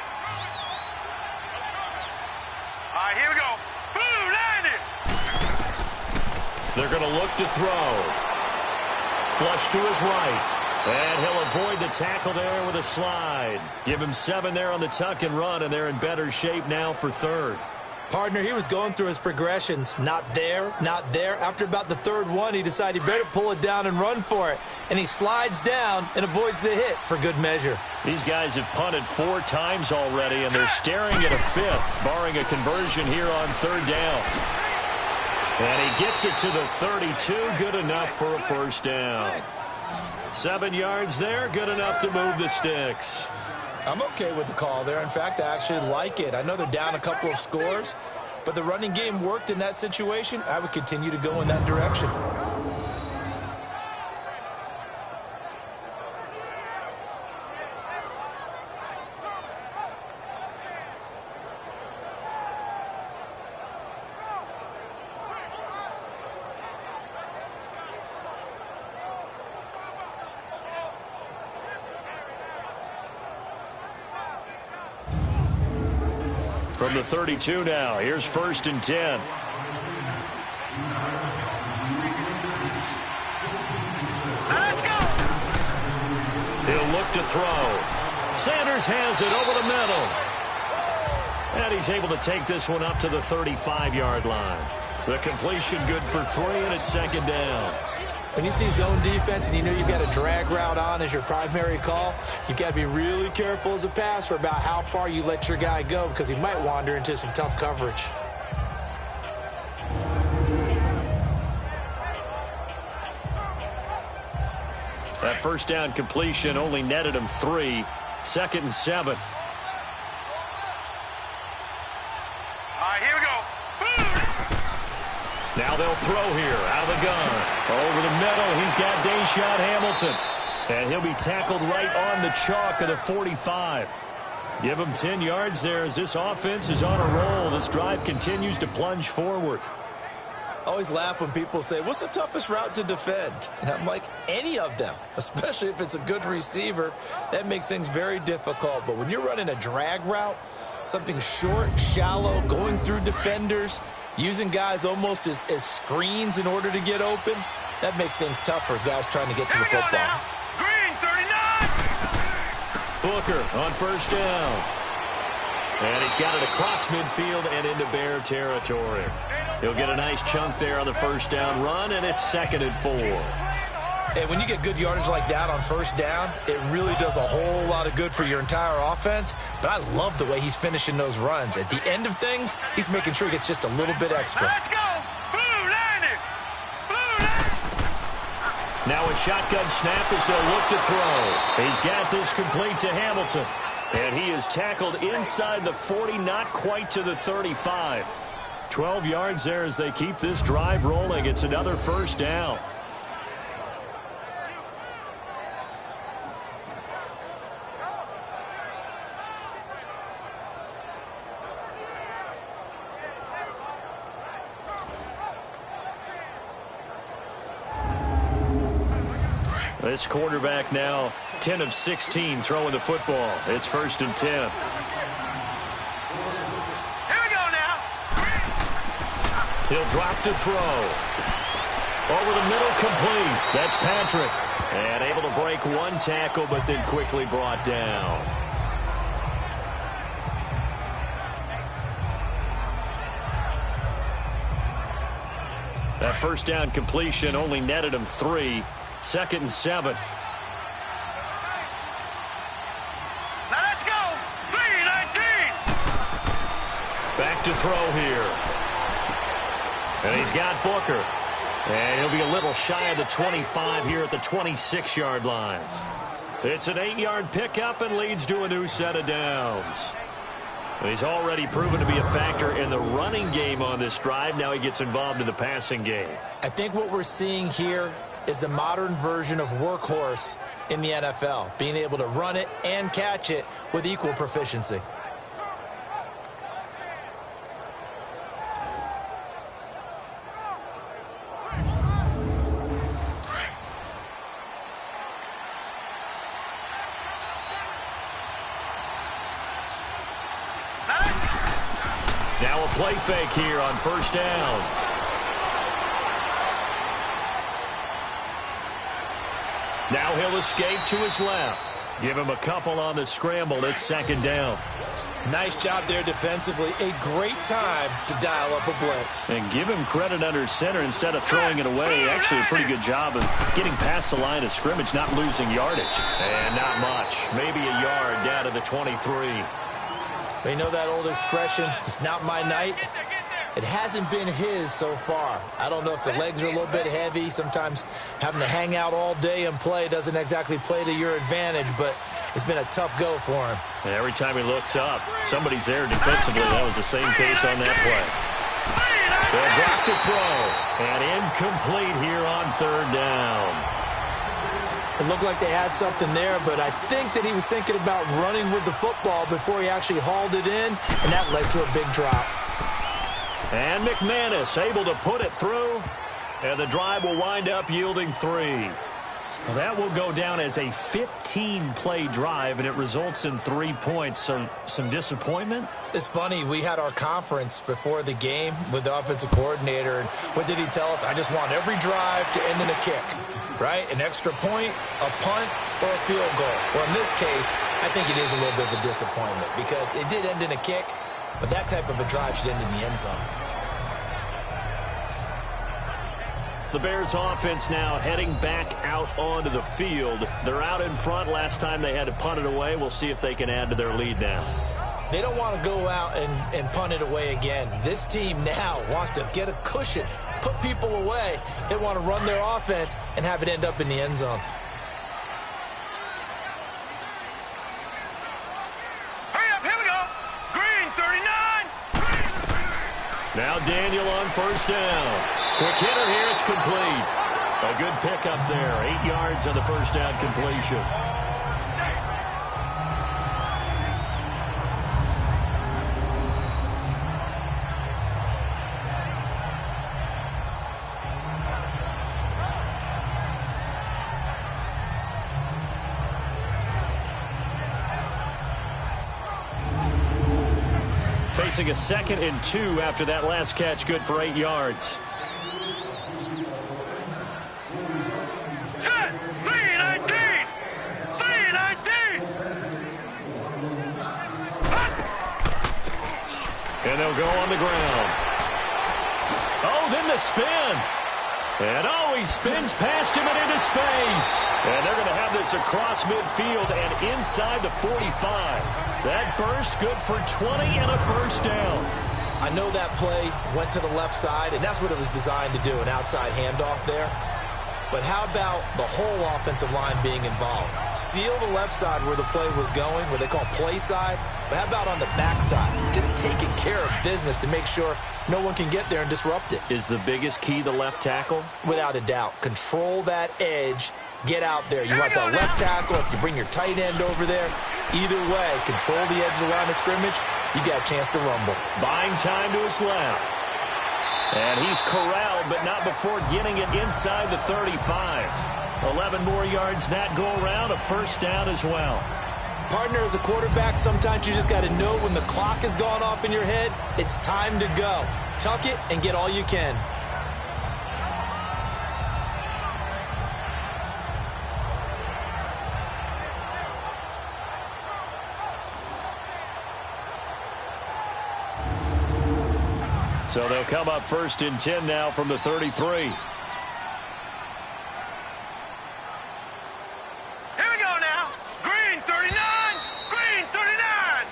right, here we go. Blue, landed. They're going to look to throw. Flush to his right. And he'll avoid the tackle there with a slide. Give him 7 there on the tuck and run, and they're in better shape now for third. Partner, he was going through his progressions. Not there, not there. After about the third one, he decided he better pull it down and run for it. And he slides down and avoids the hit for good measure. These guys have punted 4 times already, and they're staring at a 5th, barring a conversion here on third down. And he gets it to the 32, good enough for a first down. 7 yards there, good enough to move the sticks. I'm okay with the call there. In fact, I actually like it. I know they're down a couple of scores, but the running game worked in that situation. I would continue to go in that direction. From the 32 now, here's 1st and 10. Let's go. He'll look to throw. Sanders has it over the middle. And he's able to take this one up to the 35-yard line. The completion good for 3, and it's 2nd down. When you see zone defense and you know you've got a drag route on as your primary call, you've got to be really careful as a passer about how far you let your guy go because he might wander into some tough coverage. That first down completion only netted him 3. 2nd and 7. All right, here we go. Now they'll throw here out of the gun. Over the middle, he's got Deshaun Hamilton. And he'll be tackled right on the chalk of the 45. Give him 10 yards there as this offense is on a roll. This drive continues to plunge forward. I always laugh when people say, what's the toughest route to defend? And I'm like, any of them, especially if it's a good receiver. That makes things very difficult. But when you're running a drag route, something short, shallow, going through defenders, using guys almost as screens in order to get open, that makes things tough for guys trying to get to the football. Green, 39. Booker on first down. And he's got it across midfield and into Bear territory. He'll get a nice chunk there on the first down run, and it's 2nd and 4. And when you get good yardage like that on first down, it really does a whole lot of good for your entire offense. But I love the way he's finishing those runs. At the end of things, he's making sure he gets just a little bit extra. Let's go. Blue landed. Blue landed. Now a shotgun snap as they'll look to throw. He's got this complete to Hamilton. And he is tackled inside the 40, not quite to the 35. 12 yards there as they keep this drive rolling. It's another first down. This quarterback now 10 of 16 throwing the football. It's 1st and 10. Here we go now. He'll drop to throw. Over the middle, complete. That's Patrick. And able to break one tackle, but then quickly brought down. That first down completion only netted him 3. 2nd and 7. Now let's go. 3-19. Back to throw here. And he's got Booker. And he'll be a little shy of the 25 here at the 26-yard line. It's an 8-yard pickup and leads to a new set of downs. And he's already proven to be a factor in the running game on this drive. Now he gets involved in the passing game. I think what we're seeing here is the modern version of workhorse in the NFL, being able to run it and catch it with equal proficiency. Now a play fake here on first down. Now he'll escape to his left. Give him a couple on the scramble. It's second down. Nice job there defensively. A great time to dial up a blitz. And give him credit under center instead of throwing it away. Actually a pretty good job of getting past the line of scrimmage, not losing yardage. And not much. Maybe a yard down to the 23. You know that old expression, it's not my night? It hasn't been his so far. I don't know if the legs are a little bit heavy. Sometimes having to hang out all day and play doesn't exactly play to your advantage, but it's been a tough go for him. And every time he looks up, somebody's there defensively. That was the same case on that play. They'll drop to throw. And incomplete here on third down. It looked like they had something there, but I think that he was thinking about running with the football before he actually hauled it in, and that led to a big drop. And McManus able to put it through, and the drive will wind up yielding 3. Well, that will go down as a 15-play drive, and it results in 3 points. So some disappointment? It's funny. We had our conference before the game with the offensive coordinator, and what did he tell us? I just want every drive to end in a kick, right? An extra point, a punt, or a field goal. Well, in this case, I think it is a little bit of a disappointment because it did end in a kick, but that type of a drive should end in the end zone. The Bears offense now heading back out onto the field. They're out in front. Last time they had to punt it away. We'll see if they can add to their lead now. They don't want to go out and punt it away again. This team now wants to get a cushion, put people away. They want to run their offense and have it end up in the end zone. Hurry up, here we go. Green, 39. Now Daniel on first down. Quick hitter here, it's complete. A good pickup there. 8 yards on the first down completion. Facing a 2nd and 2 after that last catch, good for 8 yards. And they'll go on the ground. Oh, then the spin. And oh, he spins past him and into space. And they're going to have this across midfield and inside the 45. That burst good for 20 and a first down. I know that play went to the left side, and that's what it was designed to do, an outside handoff there. But how about the whole offensive line being involved? Seal the left side where the play was going, what they call play side. But how about on the back side? Just taking care of business to make sure no one can get there and disrupt it. Is the biggest key the left tackle? Without a doubt. Control that edge. Get out there. You want that left tackle. If you bring your tight end over there, either way, control the edge of the line of scrimmage. You got a chance to rumble. Buying time to his left. And he's corralled, but not before getting it inside the 35. 11 more yards that go around, a first down as well. Partner, as a quarterback, sometimes you just got to know when the clock has gone off in your head, it's time to go. Tuck it and get all you can. So they'll come up 1st and 10 now from the 33. Here we go now. Green, 39. Green, 39.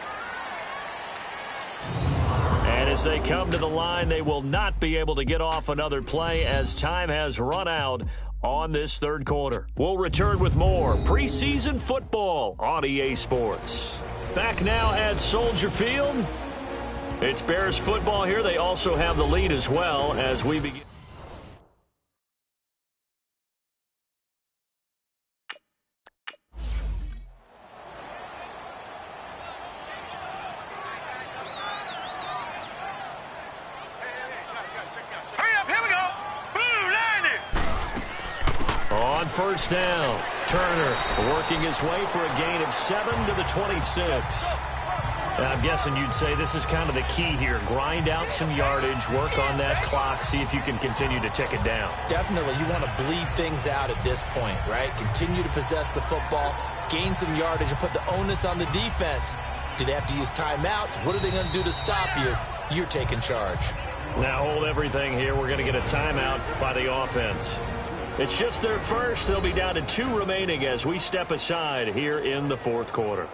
And as they come to the line, they will not be able to get off another play as time has run out on this third quarter. We'll return with more preseason football on EA Sports. Back now at Soldier Field. It's Bears football here. They also have the lead as well as we begin. Hurry up, here we go. Blue, 90. On first down, Turner working his way for a gain of 7 to the 26. I'm guessing you'd say this is kind of the key here. Grind out some yardage, work on that clock, see if you can continue to tick it down. Definitely, you want to bleed things out at this point, right? Continue to possess the football, gain some yardage, and put the onus on the defense. Do they have to use timeouts? What are they going to do to stop you? You're taking charge. Now hold everything here. We're going to get a timeout by the offense. It's just their first. They'll be down to 2 remaining as we step aside here in the fourth quarter.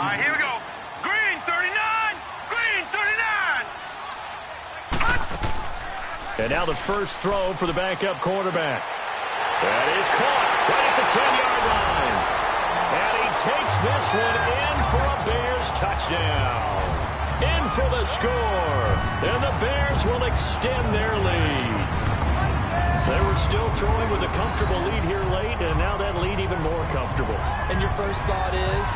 Here we go. Green 39. Green 39. And now the first throw for the backup quarterback. That is caught right at the 10-yard line. And he takes this one in for a Bears touchdown. In for the score. And the Bears will extend their lead. They were still throwing with a comfortable lead here late, and now that lead even more comfortable. And your first thought is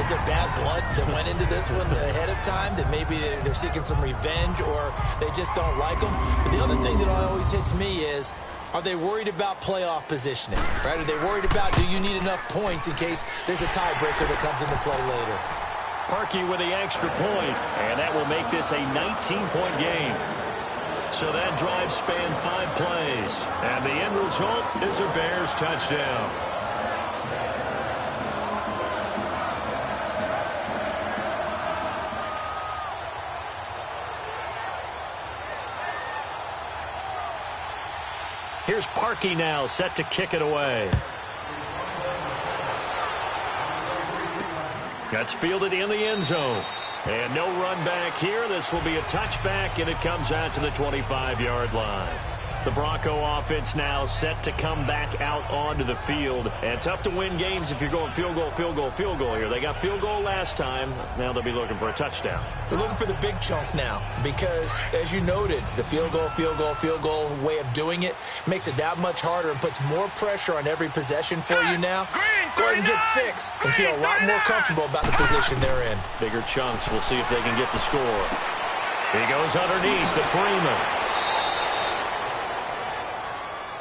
there bad blood that went into this one ahead of time, that maybe they're seeking some revenge or they just don't like them? But the other thing that always hits me is, are they worried about playoff positioning, right? Are they worried about, do you need enough points in case there's a tiebreaker that comes into play later? Parkey with the extra point, and that will make this a 19-point game. So that drive spanned 5 plays, and the end result is a Bears touchdown. Here's Parkey now, set to kick it away. That's fielded in the end zone. And no run back here. This will be a touchback, and it comes out to the 25-yard line. The Bronco offense now set to come back out onto the field. And tough to win games if you're going field goal, field goal, field goal here. They got field goal last time. Now they'll be looking for a touchdown. They're looking for the big chunk now because, as you noted, the field goal, field goal, field goal way of doing it makes it that much harder and puts more pressure on every possession for you now. Go ahead and get 6 and feel a lot more comfortable about the position they're in. Bigger chunks. We'll see if they can get the score. He goes underneath to Freeman.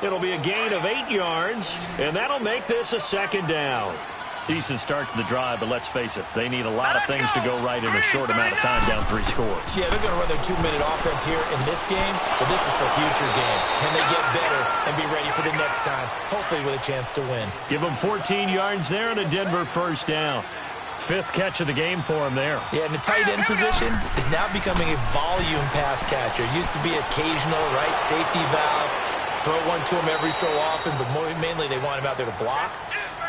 It'll be a gain of 8 yards, and that'll make this a second down. Decent start to the drive, but let's face it, they need a lot of things to go right in a short amount of time, down 3 scores. Yeah, they're going to run their 2-minute offense here in this game, but this is for future games. Can they get better and be ready for the next time, hopefully with a chance to win? Give them 14 yards there and a Denver first down. 5th catch of the game for him there. Yeah, and the tight end position is now becoming a volume pass catcher. It used to be occasional, right, safety valve. Throw one to him every so often, but mainly they want him out there to block.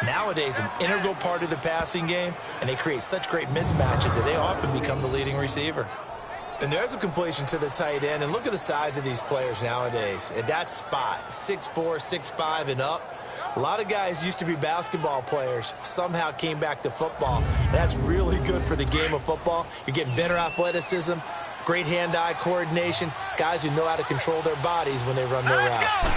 Nowadays, an integral part of the passing game, and they create such great mismatches that they often become the leading receiver. And there's a completion to the tight end, and look at the size of these players nowadays. At that spot, 6'4", 6'5", and up. A lot of guys used to be basketball players, somehow came back to football. That's really good for the game of football. You're getting better athleticism, great hand-eye coordination, guys who know how to control their bodies when they run their routes.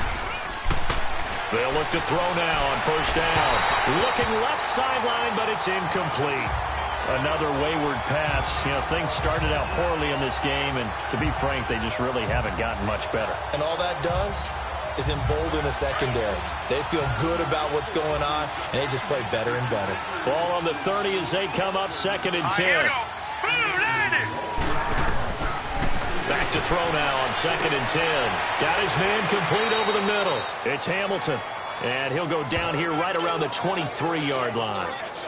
They'll look to throw now on first down. Looking left sideline, but it's incomplete. Another wayward pass. You know, things started out poorly in this game, and to be frank, they just really haven't gotten much better. And all that does is embolden the secondary. They feel good about what's going on, and they just play better and better. Ball on the 30 as they come up 2nd and 10. Back to throw now on 2nd and 10. Got his man complete over the middle. It's Hamilton, and he'll go down here right around the 23-yard line.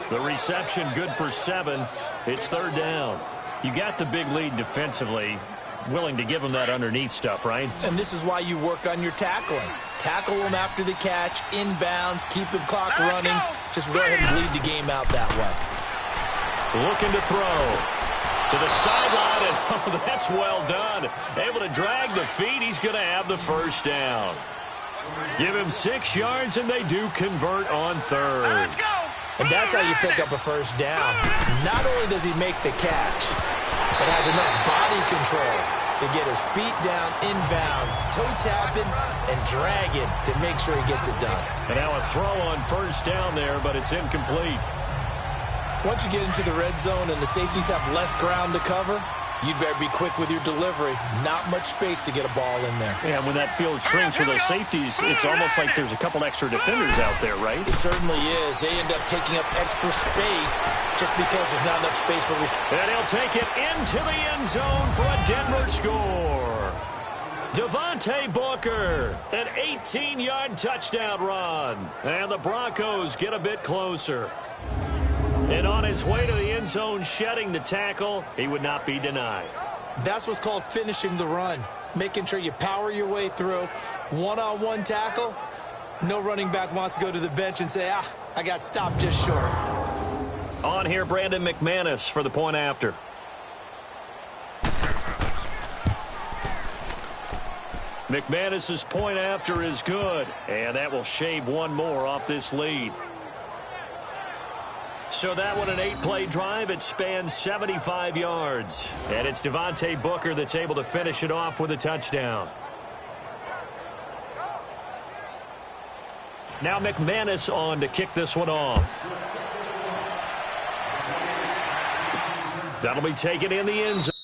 The reception good for 7. It's 3rd down. You got the big lead defensively. Willing to give them that underneath stuff, right? And this is why you work on your tackling. Tackle them after the catch, inbounds, keep the clock running. Just go ahead and bleed the game out that way. Looking to throw. To the sideline, and oh, that's well done. Able to drag the feet. He's going to have the first down. Give him 6 yards, and they do convert on 3rd. Let's go. And that's how you pick up a first down. Not only does he make the catch, but has enough body control to get his feet down inbounds, toe tapping, and dragging to make sure he gets it done. And now a throw on first down there, but it's incomplete. Once you get into the red zone and the safeties have less ground to cover, you'd better be quick with your delivery. Not much space to get a ball in there. Yeah, when that field shrinks for those safeties, it's almost like there's a couple extra defenders out there, right? It certainly is. They end up taking up extra space just because there's not enough space for receivers. And he'll take it into the end zone for a Denver score. Devontae Booker, an 18-yard touchdown run. And the Broncos get a bit closer. And on his way to the end zone, shedding the tackle, he would not be denied. That's what's called finishing the run. Making sure you power your way through. One-on-one tackle. No running back wants to go to the bench and say, I got stopped just short. On here, Brandon McManus for the point after. McManus's point after is good, and that will shave one more off this lead. So that one, an 8-play drive. It spans 75 yards. And it's Devontae Booker that's able to finish it off with a touchdown. Now McManus on to kick this one off. That'll be taken in the end zone.